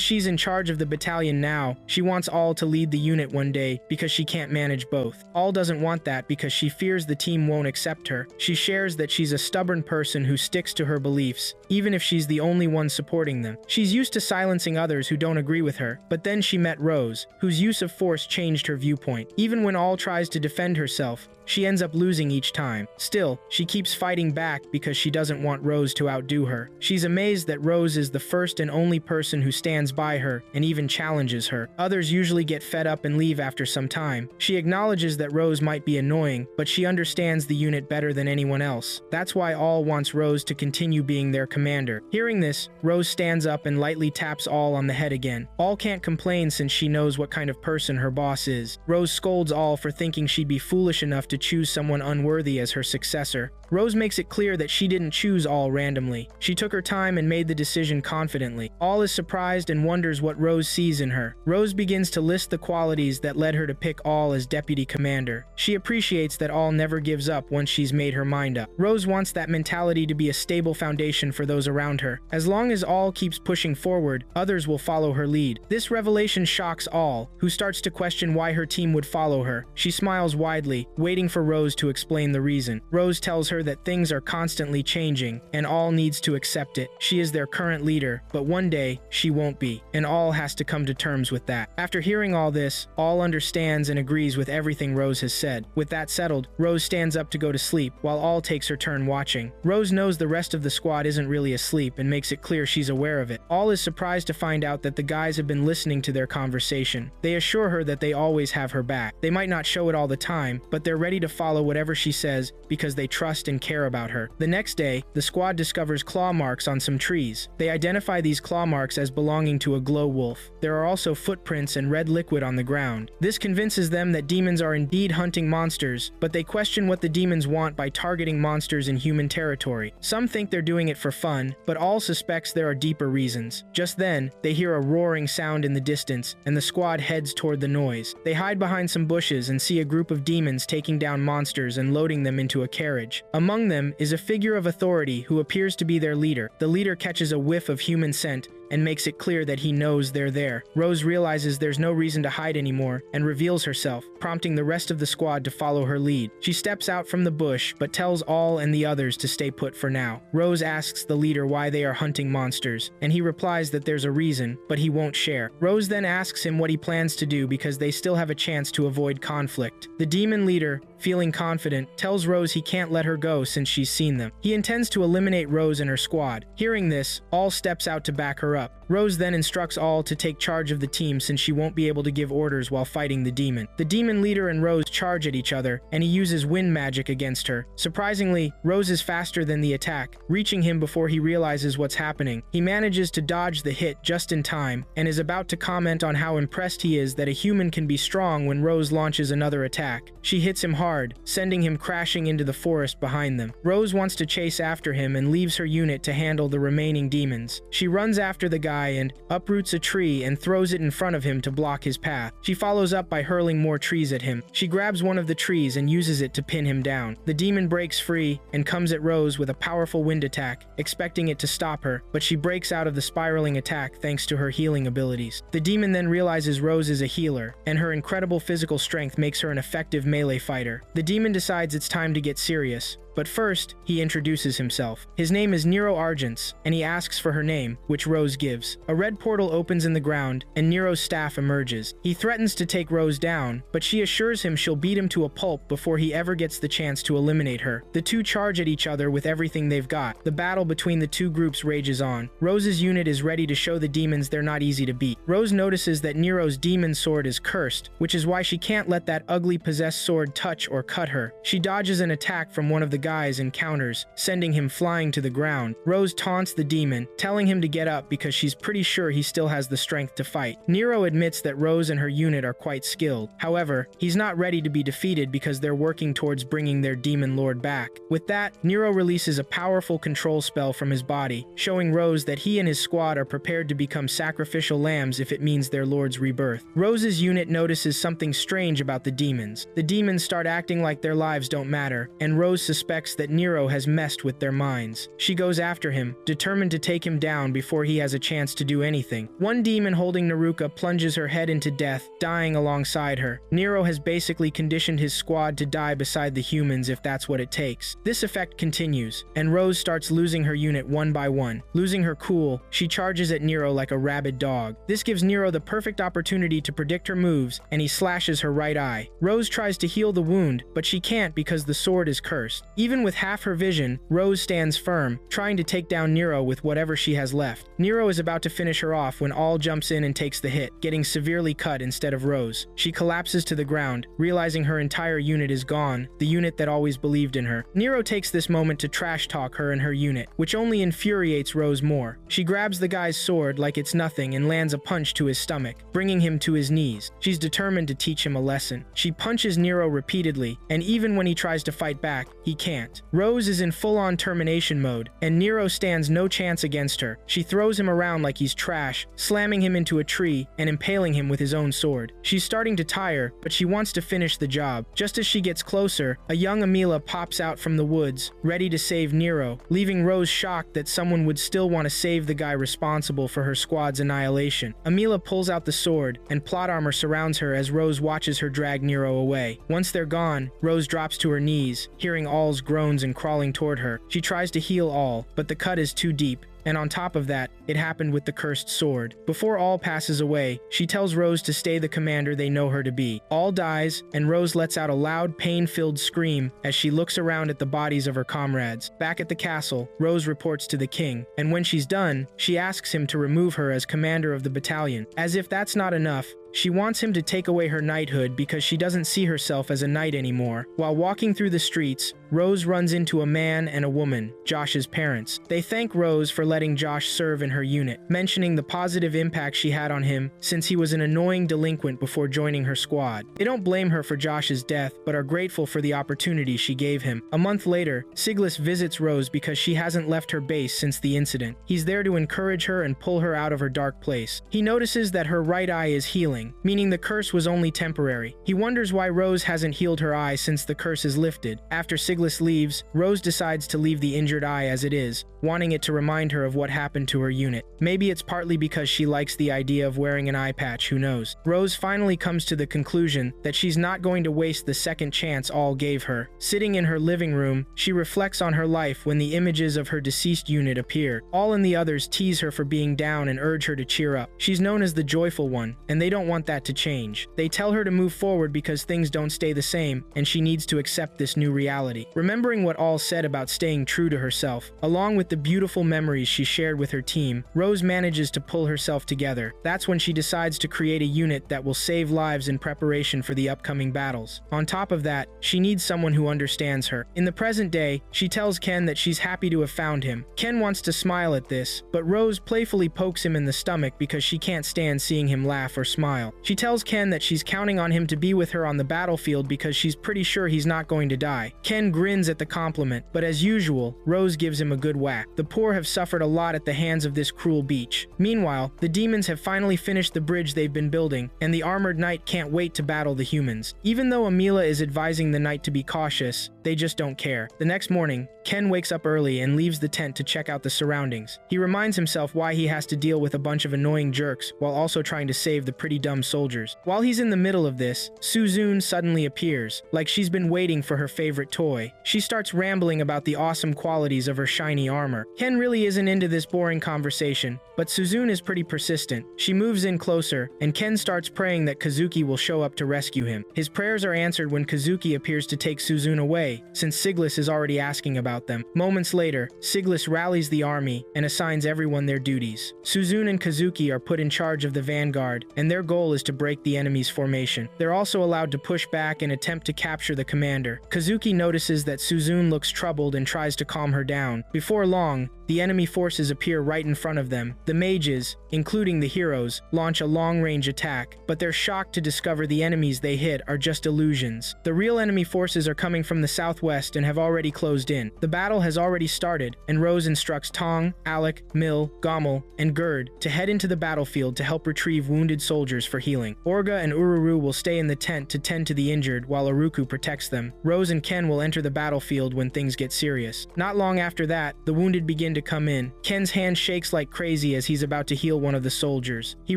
[SPEAKER 1] she's in charge of the battalion now, she wants All to lead the unit one day because she can't manage both. All doesn't want that because she fears the team won't accept her. She shares that she's a stubborn person who sticks to her beliefs, even if she's the only one supporting them. She's used to silencing others who don't agree with her, but then she met Rose, whose use of force changed her viewpoint. Even when All tries to defend herself, she ends up losing each time. Still, she keeps fighting back because she doesn't want Rose to outdo her. She's amazed that Rose is the first and only person who stands by her and even challenges her. Others usually get fed up and leave after some time. She acknowledges that Rose might be annoying, but she understands the unit better than anyone else. That's why All wants Rose to continue being their commander. Hearing this, Rose stands up and lightly taps All on the head again. All can't complain since she knows what kind of person her boss is. Rose scolds All for thinking she'd be foolish enough to choose someone unworthy as her successor. Rose makes it clear that she didn't choose All randomly. She took her time and made the decision confidently. All is surprised and wonders what Rose sees in her. Rose begins to list the qualities that led her to pick All as deputy commander. She appreciates that All never gives up once she's made her mind up. Rose wants that mentality to be a stable foundation for those around her. As long as All keeps pushing forward, others will follow her lead. This revelation shocks All, who starts to question why her team would follow her. She smiles widely, waiting for Rose to explain the reason. Rose tells her that things are constantly changing, and All needs to accept it. She is their current leader, but one day, she won't be, and All has to come to terms with that. After hearing all this, All understands and agrees with everything Rose has said. With that settled, Rose stands up to go to sleep, while All takes her turn watching. Rose knows the rest of the squad isn't really asleep and makes it clear she's aware of it. All is surprised to find out that the guys have been listening to their conversation. They assure her that they always have her back. They might not show it all the time, but they're ready to follow whatever she says because they trust and care about her. The next day, the squad discovers claw marks on some trees. They identify these claw marks as belonging to a glow wolf. There are also footprints and red liquid on the ground. This convinces them that demons are indeed hunting monsters, but they question what the demons want by targeting monsters in human territory. Some think they're doing it for fun, but all suspects there are deeper reasons. Just then, they hear a roaring sound in the distance, and the squad heads toward the noise. They hide behind some bushes and see a group of demons taking down monsters and loading them into a carriage. Among them is a figure of authority who appears to be their leader. The leader catches a whiff of human scent and makes it clear that he knows they're there. Rose realizes there's no reason to hide anymore and reveals herself, prompting the rest of the squad to follow her lead. She steps out from the bush, but tells all and the others to stay put for now. Rose asks the leader why they are hunting monsters, and he replies that there's a reason, but he won't share. Rose then asks him what he plans to do because they still have a chance to avoid conflict. The demon leader, feeling confident, tells Rose he can't let her go since she's seen them. He intends to eliminate Rose and her squad. Hearing this, All steps out to back her up. Rose then instructs All to take charge of the team since she won't be able to give orders while fighting the demon. The demon leader and Rose charge at each other, and he uses wind magic against her. Surprisingly, Rose is faster than the attack, reaching him before he realizes what's happening. He manages to dodge the hit just in time, and is about to comment on how impressed he is that a human can be strong when Rose launches another attack. She hits him hard, sending him crashing into the forest behind them. Rose wants to chase after him and leaves her unit to handle the remaining demons. She runs after the guy and uproots a tree and throws it in front of him to block his path. She follows up by hurling more trees at him. She grabs one of the trees and uses it to pin him down. The demon breaks free and comes at Rose with a powerful wind attack, expecting it to stop her, but she breaks out of the spiraling attack thanks to her healing abilities. The demon then realizes Rose is a healer, and her incredible physical strength makes her an effective melee fighter. The demon decides it's time to get serious. But first, he introduces himself. His name is Nero Argents, and he asks for her name, which Rose gives. A red portal opens in the ground, and Nero's staff emerges. He threatens to take Rose down, but she assures him she'll beat him to a pulp before he ever gets the chance to eliminate her. The two charge at each other with everything they've got. The battle between the two groups rages on. Rose's unit is ready to show the demons they're not easy to beat. Rose notices that Nero's demon sword is cursed, which is why she can't let that ugly possessed sword touch or cut her. She dodges an attack from one of the guys and counters, sending him flying to the ground. Rose taunts the demon, telling him to get up because she's pretty sure he still has the strength to fight. Nero admits that Rose and her unit are quite skilled. However, he's not ready to be defeated because they're working towards bringing their demon lord back. With that, Nero releases a powerful control spell from his body, showing Rose that he and his squad are prepared to become sacrificial lambs if it means their lord's rebirth. Rose's unit notices something strange about the demons. The demons start acting like their lives don't matter, and Rose suspects that Nero has messed with their minds. She goes after him, determined to take him down before he has a chance to do anything. One demon holding Naruka plunges her head into death, dying alongside her. Nero has basically conditioned his squad to die beside the humans if that's what it takes. This effect continues, and Rose starts losing her unit one by one. Losing her cool, she charges at Nero like a rabid dog. This gives Nero the perfect opportunity to predict her moves, and he slashes her right eye. Rose tries to heal the wound, but she can't because the sword is cursed. Even with half her vision, Rose stands firm, trying to take down Nero with whatever she has left. Nero is about to finish her off when All jumps in and takes the hit, getting severely cut instead of Rose. She collapses to the ground, realizing her entire unit is gone, the unit that always believed in her. Nero takes this moment to trash talk her and her unit, which only infuriates Rose more. She grabs the guy's sword like it's nothing and lands a punch to his stomach, bringing him to his knees. She's determined to teach him a lesson. She punches Nero repeatedly, and even when he tries to fight back, he can't. Rose is in full-on termination mode, and Nero stands no chance against her. She throws him around like he's trash, slamming him into a tree and impaling him with his own sword. She's starting to tire, but she wants to finish the job. Just as she gets closer, a young Amila pops out from the woods, ready to save Nero, leaving Rose shocked that someone would still want to save the guy responsible for her squad's annihilation. Amila pulls out the sword, and plot armor surrounds her as Rose watches her drag Nero away. Once they're gone, Rose drops to her knees, hearing All's groans and crawling toward her. She tries to heal All, but the cut is too deep. And on top of that, it happened with the cursed sword. Before All passes away, she tells Rose to stay the commander they know her to be. All dies, and Rose lets out a loud, pain-filled scream as she looks around at the bodies of her comrades. Back at the castle, Rose reports to the king, and when she's done, she asks him to remove her as commander of the battalion. As if that's not enough, She wants him to take away her knighthood because she doesn't see herself as a knight anymore. While walking through the streets, Rose runs into a man and a woman, Josh's parents. They thank Rose for letting Josh serve in her unit, mentioning the positive impact she had on him since he was an annoying delinquent before joining her squad. They don't blame her for Josh's death, but are grateful for the opportunity she gave him. A month later, Siglis visits Rose because she hasn't left her base since the incident. He's there to encourage her and pull her out of her dark place. He notices that her right eye is healing, meaning the curse was only temporary. He wonders why Rose hasn't healed her eye since the curse is lifted. After Siglis leaves, Rose decides to leave the injured eye as it is, wanting it to remind her of what happened to her unit. Maybe it's partly because she likes the idea of wearing an eye patch, who knows. Rose finally comes to the conclusion that she's not going to waste the second chance All gave her. Sitting in her living room, she reflects on her life when the images of her deceased unit appear. All and the others tease her for being down and urge her to cheer up. She's known as the joyful one, and they don't want that to change. They tell her to move forward because things don't stay the same, and she needs to accept this new reality. Remembering what All said about staying true to herself, along with the beautiful memories she shared with her team, Rose manages to pull herself together. That's when she decides to create a unit that will save lives in preparation for the upcoming battles. On top of that, she needs someone who understands her. In the present day, she tells Ken that she's happy to have found him. Ken wants to smile at this, but Rose playfully pokes him in the stomach because she can't stand seeing him laugh or smile. She tells Ken that she's counting on him to be with her on the battlefield because she's pretty sure he's not going to die. Ken grins at the compliment, but as usual, Rose gives him a good whack. The poor have suffered a lot at the hands of this cruel beach. Meanwhile, the demons have finally finished the bridge they've been building, and the armored knight can't wait to battle the humans. Even though Amila is advising the knight to be cautious, they just don't care. The next morning, Ken wakes up early and leaves the tent to check out the surroundings. He reminds himself why he has to deal with a bunch of annoying jerks while also trying to save the pretty dumb soldiers. While he's in the middle of this, Suzune suddenly appears, like she's been waiting for her favorite toy. She starts rambling about the awesome qualities of her shiny armor. Ken really isn't into this boring conversation, but Suzune is pretty persistent. She moves in closer, and Ken starts praying that Kazuki will show up to rescue him. His prayers are answered when Kazuki appears to take Suzune away, since Siglis is already asking about them. Moments later, Siglis rallies the army and assigns everyone their duties. Suzune and Kazuki are put in charge of the vanguard, and their goal is to break the enemy's formation. They're also allowed to push back and attempt to capture the commander. Kazuki notices that Suzune looks troubled and tries to calm her down. Before long, the enemy forces appear right in front of them. The mages, including the heroes, launch a long-range attack, but they're shocked to discover the enemies they hit are just illusions. The real enemy forces are coming from the southwest and have already closed in. The battle has already started, and Rose instructs Tong, Alec, Mill, Gommel, and Gerd to head into the battlefield to help retrieve wounded soldiers for healing. Orga and Ururu will stay in the tent to tend to the injured while Aruku protects them. Rose and Ken will enter the battlefield when things get serious. Not long after that, the wounded begin to come in. Ken's hand shakes like crazy as he's about to heal one of the soldiers. He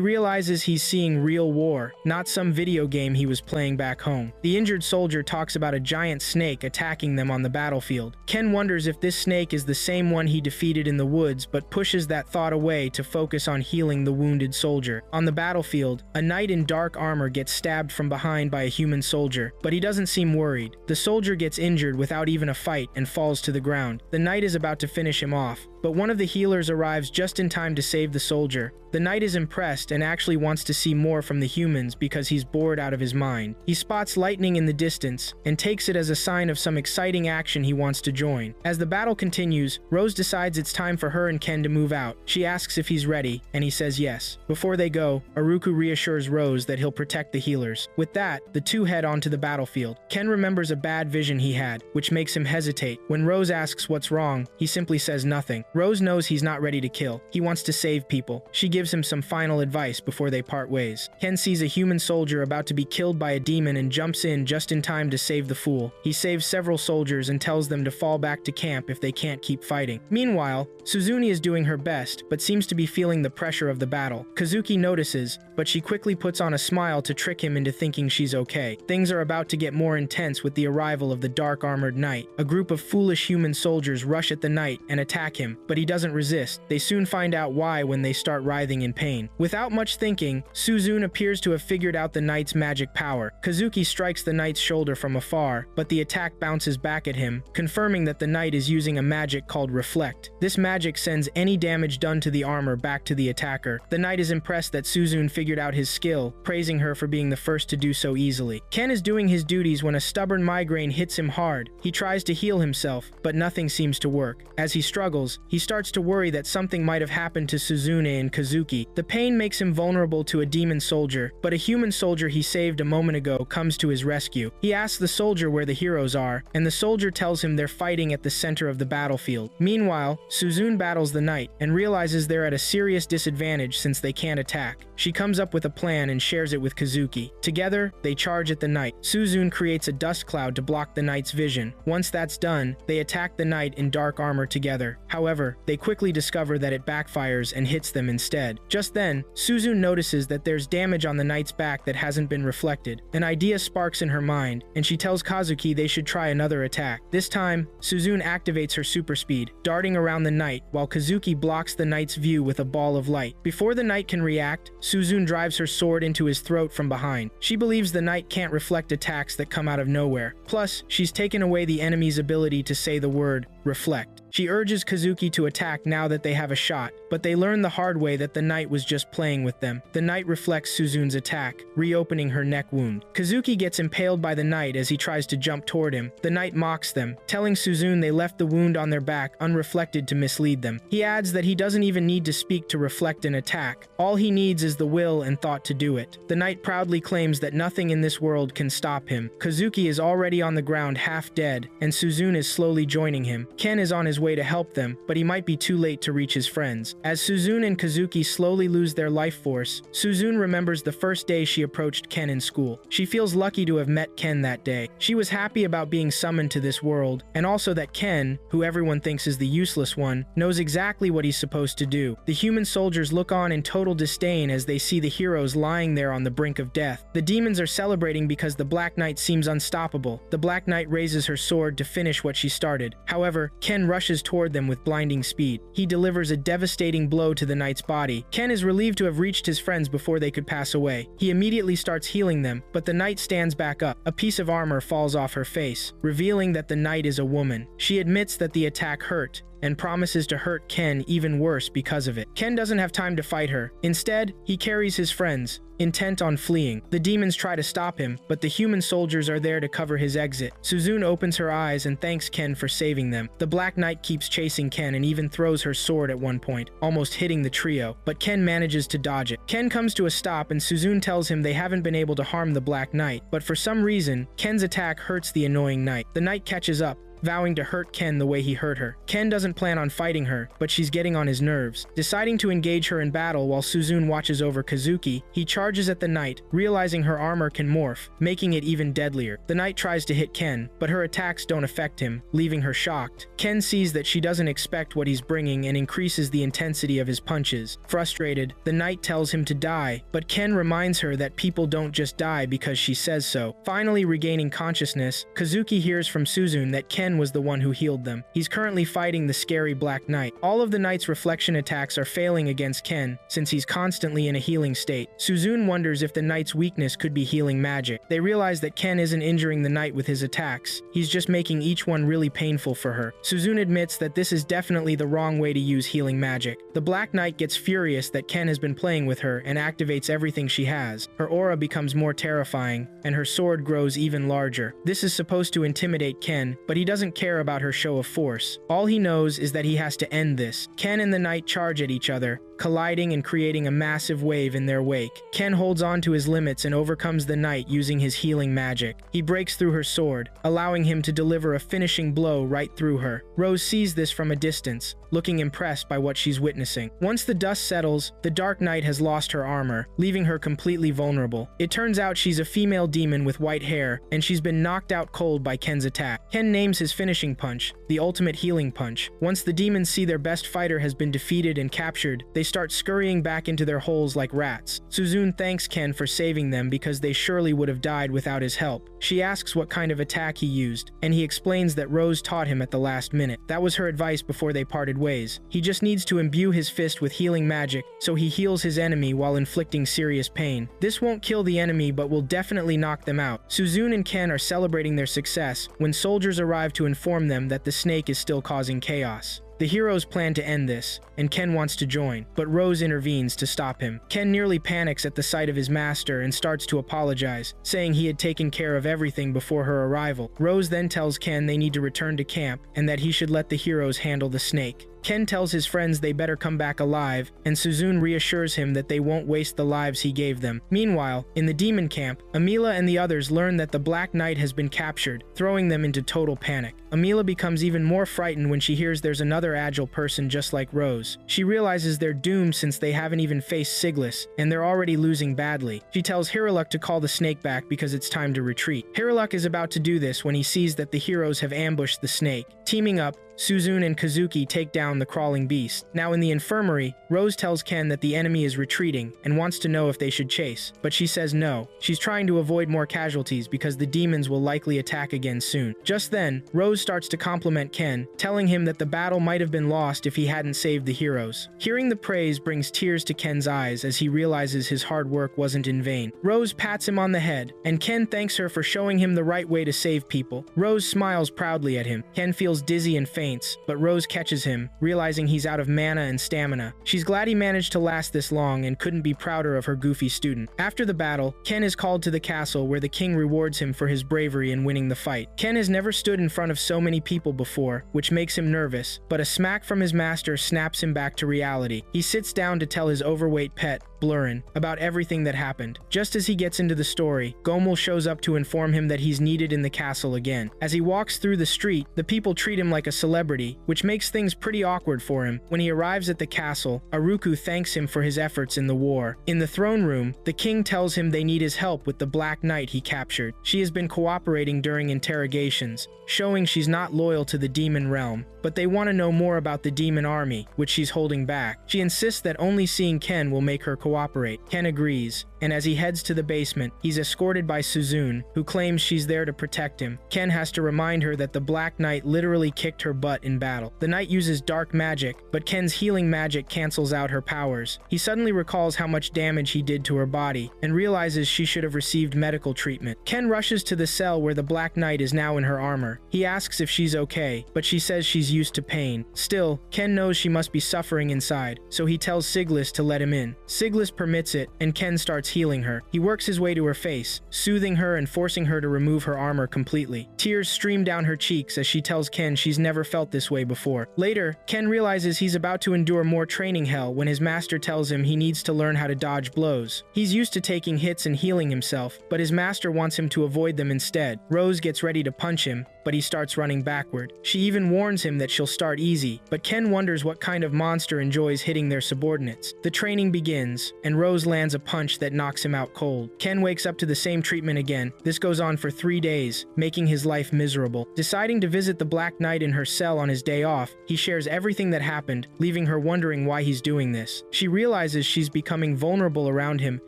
[SPEAKER 1] realizes he's seeing real war, not some video game he was playing back home. The injured soldier talks about a giant snake attacking them on the battlefield. Ken wonders if this snake is the same one he defeated in the woods, but pushes that thought away to focus on healing the wounded soldier. On the battlefield, a knight in dark armor gets stabbed from behind by a human soldier, but he doesn't seem worried. The soldier gets injured without even a fight and falls to the ground. The knight is about to finish him off, but one of the healers arrives just in time to save the soldier. The knight is impressed and actually wants to see more from the humans because he's bored out of his mind. He spots lightning in the distance and takes it as a sign of some exciting action he wants to join. As the battle continues, Rose decides it's time for her and Ken to move out. She asks if he's ready, and he says yes. Before they go, Aruku reassures Rose that he'll protect the healers. With that, the two head onto the battlefield. Ken remembers a bad vision he had, which makes him hesitate. When Rose asks what's wrong, he simply says nothing. Rose knows he's not ready to kill. He wants to save people. She gives him some final advice before they part ways. Ken sees a human soldier about to be killed by a demon and jumps in just in time to save the fool. He saves several soldiers and tells them to fall back to camp if they can't keep fighting. Meanwhile, Suzune is doing her best, but seems to be feeling the pressure of the battle. Kazuki notices, but she quickly puts on a smile to trick him into thinking she's okay. Things are about to get more intense with the arrival of the dark armored knight. A group of foolish human soldiers rush at the knight and attack him, but he doesn't resist. They soon find out why when they start writhing in pain. Without much thinking, Suzune appears to have figured out the knight's magic power. Kazuki strikes the knight's shoulder from afar, but the attack bounces back at him, confirming that the knight is using a magic called Reflect. This magic sends any damage done to the armor back to the attacker. The knight is impressed that Suzune figured out his skill, praising her for being the first to do so easily. Ken is doing his duties when a stubborn migraine hits him hard. He tries to heal himself, but nothing seems to work. As he struggles, he starts to worry that something might have happened to Suzune and Kazuki. The pain makes him vulnerable to a demon soldier, but a human soldier he saved a moment ago comes to his rescue. He asks the soldier where the heroes are, and the soldier tells him they're fighting at the center of the battlefield. Meanwhile, Suzune battles the knight and realizes they're at a serious disadvantage since they can't attack. She comes up with a plan and shares it with Kazuki. Together, they charge at the knight. Suzune creates a dust cloud to block the knight's vision. Once that's done, they attack the knight in dark armor together. However, they quickly discover that it backfires and hits them instead. Just then, Suzune notices that there's damage on the knight's back that hasn't been reflected. An idea sparks in her mind, and she tells Kazuki they should try another attack. This time, Suzune activates her super speed, darting around the knight, while Kazuki blocks the knight's view with a ball of light. Before the knight can react, Suzune drives her sword into his throat from behind. She believes the knight can't reflect attacks that come out of nowhere. Plus, she's taken away the enemy's ability to say the word reflect. She urges Kazuki to attack now that they have a shot, but they learn the hard way that the knight was just playing with them. The knight reflects Suzune's attack, reopening her neck wound. Kazuki gets impaled by the knight as he tries to jump toward him. The knight mocks them, telling Suzune they left the wound on their back unreflected to mislead them. He adds that he doesn't even need to speak to reflect an attack. All he needs is the will and thought to do it. The knight proudly claims that nothing in this world can stop him. Kazuki is already on the ground half dead, and Suzune is slowly joining him. Ken is on his way to help them, but he might be too late to reach his friends. As Suzune and Kazuki slowly lose their life force, Suzune remembers the first day she approached Ken in school. She feels lucky to have met Ken that day. She was happy about being summoned to this world, and also that Ken, who everyone thinks is the useless one, knows exactly what he's supposed to do. The human soldiers look on in total disdain as they see the heroes lying there on the brink of death. The demons are celebrating because the Black Knight seems unstoppable. The Black Knight raises her sword to finish what she started. However, Ken rushes toward them with blinding speed. He delivers a devastating blow to the knight's body. Ken is relieved to have reached his friends before they could pass away. He immediately starts healing them, but the knight stands back up. A piece of armor falls off her face, revealing that the knight is a woman. She admits that the attack hurt, and promises to hurt Ken even worse because of it. Ken doesn't have time to fight her. Instead, he carries his friends, intent on fleeing. The demons try to stop him, but the human soldiers are there to cover his exit. Suzune opens her eyes and thanks Ken for saving them. The Black Knight keeps chasing Ken and even throws her sword at one point, almost hitting the trio, but Ken manages to dodge it. Ken comes to a stop and Suzune tells him they haven't been able to harm the Black Knight, but for some reason, Ken's attack hurts the annoying knight. The knight catches up, vowing to hurt Ken the way he hurt her. Ken doesn't plan on fighting her, but she's getting on his nerves. Deciding to engage her in battle while Suzune watches over Kazuki, he charges at the knight, realizing her armor can morph, making it even deadlier. The knight tries to hit Ken, but her attacks don't affect him, leaving her shocked. Ken sees that she doesn't expect what he's bringing and increases the intensity of his punches. Frustrated, the knight tells him to die, but Ken reminds her that people don't just die because she says so. Finally regaining consciousness, Kazuki hears from Suzune that Ken was the one who healed them. He's currently fighting the scary Black Knight. All of the knight's reflection attacks are failing against Ken, since he's constantly in a healing state. Suzune wonders if the knight's weakness could be healing magic. They realize that Ken isn't injuring the knight with his attacks. He's just making each one really painful for her. Suzune admits that this is definitely the wrong way to use healing magic. The Black Knight gets furious that Ken has been playing with her and activates everything she has. Her aura becomes more terrifying, and her sword grows even larger. This is supposed to intimidate Ken, but he doesn't care about her show of force. All he knows is that he has to end this. Ken and the knight charge at each other, colliding and creating a massive wave in their wake. Ken holds on to his limits and overcomes the knight using his healing magic. He breaks through her sword, allowing him to deliver a finishing blow right through her. Rose sees this from a distance, looking impressed by what she's witnessing. Once the dust settles, the Dark Knight has lost her armor, leaving her completely vulnerable. It turns out she's a female demon with white hair, and she's been knocked out cold by Ken's attack. Ken names his finishing punch, the ultimate healing punch. Once the demons see their best fighter has been defeated and captured, they start scurrying back into their holes like rats. Suzune thanks Ken for saving them because they surely would have died without his help. She asks what kind of attack he used, and he explains that Rose taught him at the last minute. That was her advice before they parted ways. He just needs to imbue his fist with healing magic, so he heals his enemy while inflicting serious pain. This won't kill the enemy, but will definitely knock them out. Suzune and Ken are celebrating their success when soldiers arrive to inform them that the snake is still causing chaos. The heroes plan to end this, and Ken wants to join, but Rose intervenes to stop him. Ken nearly panics at the sight of his master and starts to apologize, saying he had taken care of everything before her arrival. Rose then tells Ken they need to return to camp and that he should let the heroes handle the snake. Ken tells his friends they better come back alive, and Suzune reassures him that they won't waste the lives he gave them. Meanwhile, in the demon camp, Amila and the others learn that the Black Knight has been captured, throwing them into total panic. Amila becomes even more frightened when she hears there's another agile person just like Rose. She realizes they're doomed since they haven't even faced Siglis, and they're already losing badly. She tells Hiruluk to call the snake back because it's time to retreat. Hiruluk is about to do this when he sees that the heroes have ambushed the snake. Teaming up, Suzune and Kazuki take down the crawling beast. Now in the infirmary, Rose tells Ken that the enemy is retreating and wants to know if they should chase, but she says no. She's trying to avoid more casualties because the demons will likely attack again soon. Just then, Rose starts to compliment Ken, telling him that the battle might have been lost if he hadn't saved the heroes. Hearing the praise brings tears to Ken's eyes as he realizes his hard work wasn't in vain. Rose pats him on the head, and Ken thanks her for showing him the right way to save people. Rose smiles proudly at him. Ken feels dizzy and faints, but Rose catches him, realizing he's out of mana and stamina. She's glad he managed to last this long and couldn't be prouder of her goofy student. After the battle, Ken is called to the castle where the king rewards him for his bravery in winning the fight. Ken has never stood in front of so many people before, which makes him nervous, but a smack from his master snaps him back to reality. He sits down to tell his overweight pet, Blurrin, about everything that happened. Just as he gets into the story, Gomel shows up to inform him that he's needed in the castle again. As he walks through the street, the people treat him like a celebrity, which makes things pretty awkward for him. When he arrives at the castle, Aruku thanks him for his efforts in the war. In the throne room, the king tells him they need his help with the Black Knight he captured. She has been cooperating during interrogations, showing she's not loyal to the demon realm, but they want to know more about the demon army, which she's holding back. She insists that only seeing Ken will make her cooperate. Ken agrees, and as he heads to the basement, he's escorted by Suzune, who claims she's there to protect him. Ken has to remind her that the Black Knight literally kicked her butt in battle. The knight uses dark magic, but Ken's healing magic cancels out her powers. He suddenly recalls how much damage he did to her body, and realizes she should have received medical treatment. Ken rushes to the cell where the Black Knight is now in her armor. He asks if she's okay, but she says she's used to pain. Still, Ken knows she must be suffering inside, so he tells Siglis to let him in. Siglis permits it, and Ken starts healing her. He works his way to her face, soothing her and forcing her to remove her armor completely. Tears stream down her cheeks as she tells Ken she's never felt this way before. Later, Ken realizes he's about to endure more training hell when his master tells him he needs to learn how to dodge blows. He's used to taking hits and healing himself, but his master wants him to avoid them instead. Rose gets ready to punch him, but he starts running backward. She even warns him that she'll start easy, but Ken wonders what kind of monster enjoys hitting their subordinates. The training begins, and Rose lands a punch that knocks him out cold. Ken wakes up to the same treatment again. This goes on for 3 days, making his life miserable. Deciding to visit the Black Knight in her cell on his day off, he shares everything that happened, leaving her wondering why he's doing this. She realizes she's becoming vulnerable around him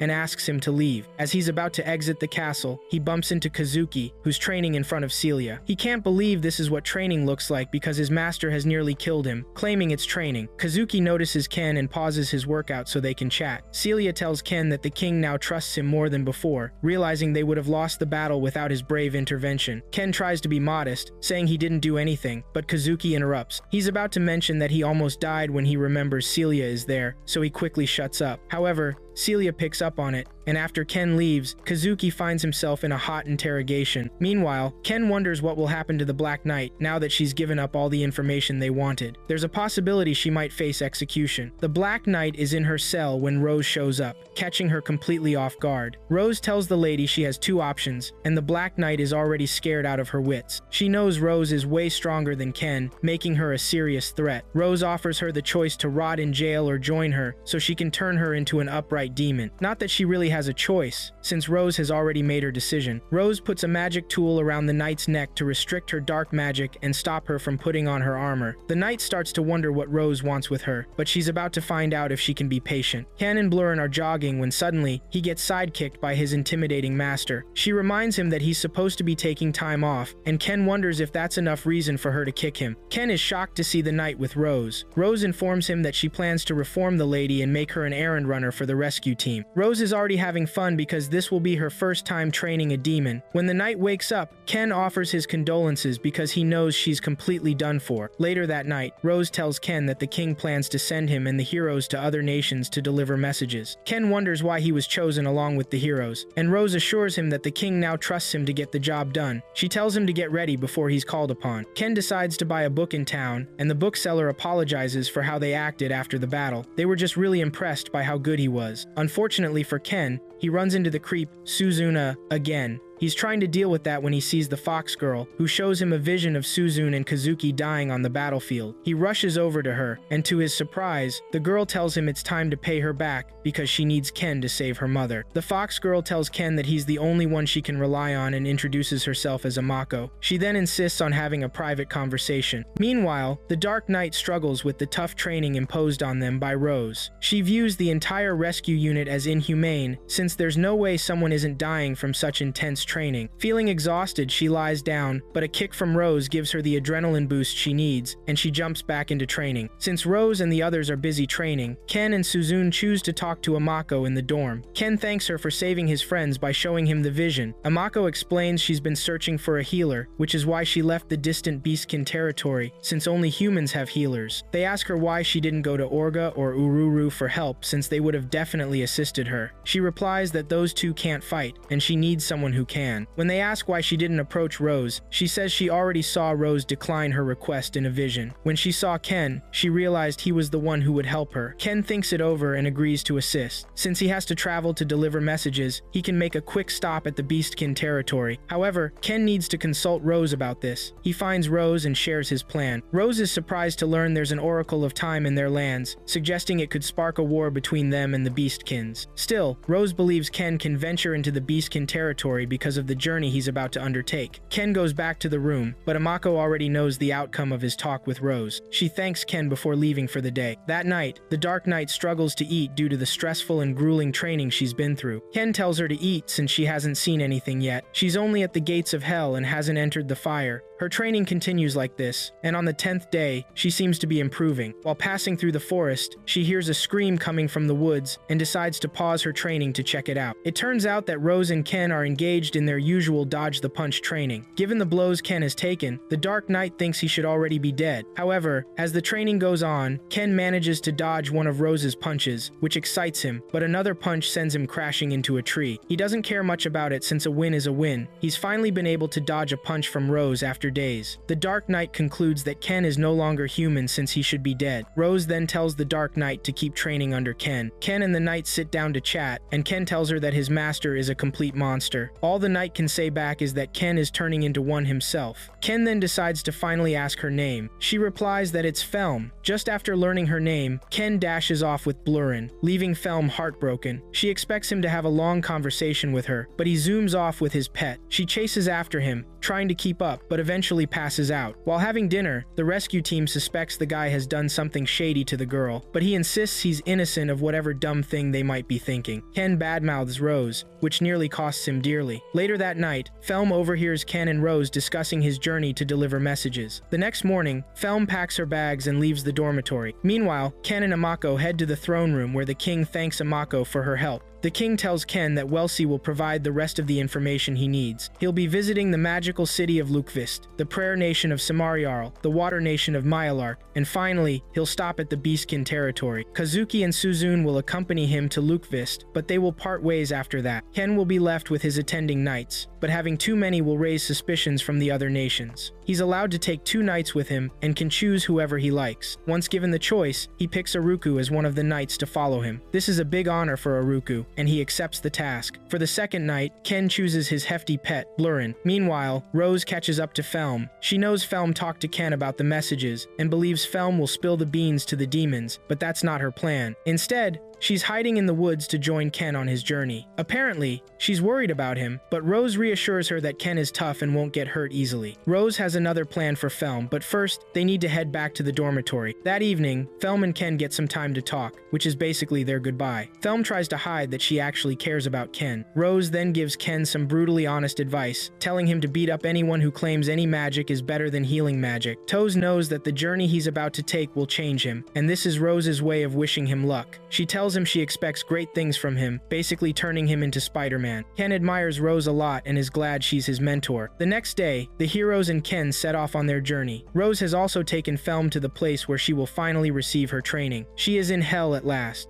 [SPEAKER 1] and asks him to leave. As he's about to exit the castle, he bumps into Kazuki, who's training in front of Celia. He can't believe this is what training looks like because his master has nearly killed him, claiming it's training. Kazuki notices Ken and pauses his workout so they can chat. Celia tells Ken that the king now trusts him more than before, realizing they would have lost the battle without his brave intervention. Ken tries to be modest, saying he didn't do anything, but Kazuki interrupts. He's about to mention that he almost died when he remembers Celia is there, so he quickly shuts up. However, Celia picks up on it, and after Ken leaves, Kazuki finds himself in a hot interrogation. Meanwhile, Ken wonders what will happen to the Black Knight now that she's given up all the information they wanted. There's a possibility she might face execution. The Black Knight is in her cell when Rose shows up, catching her completely off guard. Rose tells the lady she has 2 options, and the Black Knight is already scared out of her wits. She knows Rose is way stronger than Ken, making her a serious threat. Rose offers her the choice to rot in jail or join her, so she can turn her into an upright white demon. Not that she really has a choice, since Rose has already made her decision. Rose puts a magic tool around the knight's neck to restrict her dark magic and stop her from putting on her armor. The knight starts to wonder what Rose wants with her, but she's about to find out if she can be patient. Ken and Blurren are jogging when suddenly, he gets sidekicked by his intimidating master. She reminds him that he's supposed to be taking time off, and Ken wonders if that's enough reason for her to kick him. Ken is shocked to see the knight with Rose. Rose informs him that she plans to reform the lady and make her an errand runner for the rescue team. Rose is already having fun because this will be her first time training a demon. When the knight wakes up, Ken offers his condolences because he knows she's completely done for. Later that night, Rose tells Ken that the king plans to send him and the heroes to other nations to deliver messages. Ken wonders why he was chosen along with the heroes, and Rose assures him that the king now trusts him to get the job done. She tells him to get ready before he's called upon. Ken decides to buy a book in town, and the bookseller apologizes for how they acted after the battle. They were just really impressed by how good he was. Unfortunately for Ken, he runs into the creep, Suzuna, again. He's trying to deal with that when he sees the fox girl, who shows him a vision of Suzune and Kazuki dying on the battlefield. He rushes over to her, and to his surprise, the girl tells him it's time to pay her back because she needs Ken to save her mother. The fox girl tells Ken that he's the only one she can rely on and introduces herself as a Mako. She then insists on having a private conversation. Meanwhile, the Dark Knight struggles with the tough training imposed on them by Rose. She views the entire rescue unit as inhumane, since there's no way someone isn't dying from such intense training. Feeling exhausted, she lies down, but a kick from Rose gives her the adrenaline boost she needs, and she jumps back into training. Since Rose and the others are busy training, Ken and Suzune choose to talk to Amako in the dorm. Ken thanks her for saving his friends by showing him the vision. Amako explains she's been searching for a healer, which is why she left the distant Beastkin territory, since only humans have healers. They ask her why she didn't go to Orga or Ururu for help, since they would have definitely assisted her. She replies that those two can't fight, and she needs someone who can. When they ask why she didn't approach Rose, she says she already saw Rose decline her request in a vision. When she saw Ken, she realized he was the one who would help her. Ken thinks it over and agrees to assist. Since he has to travel to deliver messages, he can make a quick stop at the Beastkin territory. However, Ken needs to consult Rose about this. He finds Rose and shares his plan. Rose is surprised to learn there's an Oracle of Time in their lands, suggesting it could spark a war between them and the Beastkins. Still, Rose believes Ken can venture into the Beastkin territory because of the journey he's about to undertake. Ken goes back to the room, but Amako already knows the outcome of his talk with Rose. She thanks Ken before leaving for the day. That night, the Dark Knight struggles to eat due to the stressful and grueling training she's been through. Ken tells her to eat since she hasn't seen anything yet. She's only at the gates of hell and hasn't entered the fire. Her training continues like this, and on the 10th day, she seems to be improving. While passing through the forest, she hears a scream coming from the woods and decides to pause her training to check it out. It turns out that Rose and Ken are engaged in their usual dodge-the-punch training. Given the blows Ken has taken, the Dark Knight thinks he should already be dead. However, as the training goes on, Ken manages to dodge one of Rose's punches, which excites him, but another punch sends him crashing into a tree. He doesn't care much about it since a win is a win. He's finally been able to dodge a punch from Rose after days. The Dark Knight concludes that Ken is no longer human since he should be dead. Rose then tells the Dark Knight to keep training under Ken. Ken and the Knight sit down to chat, and Ken tells her that his master is a complete monster. All the Knight can say back is that Ken is turning into one himself. Ken then decides to finally ask her name. She replies that it's Felm. Just after learning her name, Ken dashes off with Blurren, leaving Felm heartbroken. She expects him to have a long conversation with her, but he zooms off with his pet. She chases after him, trying to keep up, but eventually passes out. While having dinner, the rescue team suspects the guy has done something shady to the girl, but he insists he's innocent of whatever dumb thing they might be thinking. Ken badmouths Rose, which nearly costs him dearly. Later that night, Felm overhears Ken and Rose discussing his journey to deliver messages. The next morning, Felm packs her bags and leaves the dormitory. Meanwhile, Ken and Amako head to the throne room where the king thanks Amako for her help. The king tells Ken that Welsi will provide the rest of the information he needs. He'll be visiting the magical city of Lukvist, the prayer nation of Samariarl, the water nation of Myalark, and finally, he'll stop at the Beastkin territory. Kazuki and Suzune will accompany him to Lukvist, but they will part ways after that. Ken will be left with his attending knights, but having too many will raise suspicions from the other nations. He's allowed to take 2 knights with him and can choose whoever he likes. Once given the choice, he picks Aruku as one of the knights to follow him. This is a big honor for Aruku, and he accepts the task. For the second night, Ken chooses his hefty pet, Blurren. Meanwhile, Rose catches up to Felm. She knows Felm talked to Ken about the messages, and believes Felm will spill the beans to the demons, but that's not her plan. Instead, She's hiding in the woods to join Ken on his journey. Apparently, she's worried about him, but Rose reassures her that Ken is tough and won't get hurt easily. Rose has another plan for Felm, but first, they need to head back to the dormitory. That evening, Felm and Ken get some time to talk, which is basically their goodbye. Felm tries to hide that she actually cares about Ken. Rose then gives Ken some brutally honest advice, telling him to beat up anyone who claims any magic is better than healing magic. Toes knows that the journey he's about to take will change him, and this is Rose's way of wishing him luck. She tells him she expects great things from him, basically turning him into Spider-Man. Ken admires Rose a lot and is glad she's his mentor. The next day, the heroes and Ken set off on their journey. Rose has also taken Felm to the place where she will finally receive her training. She is in hell at last.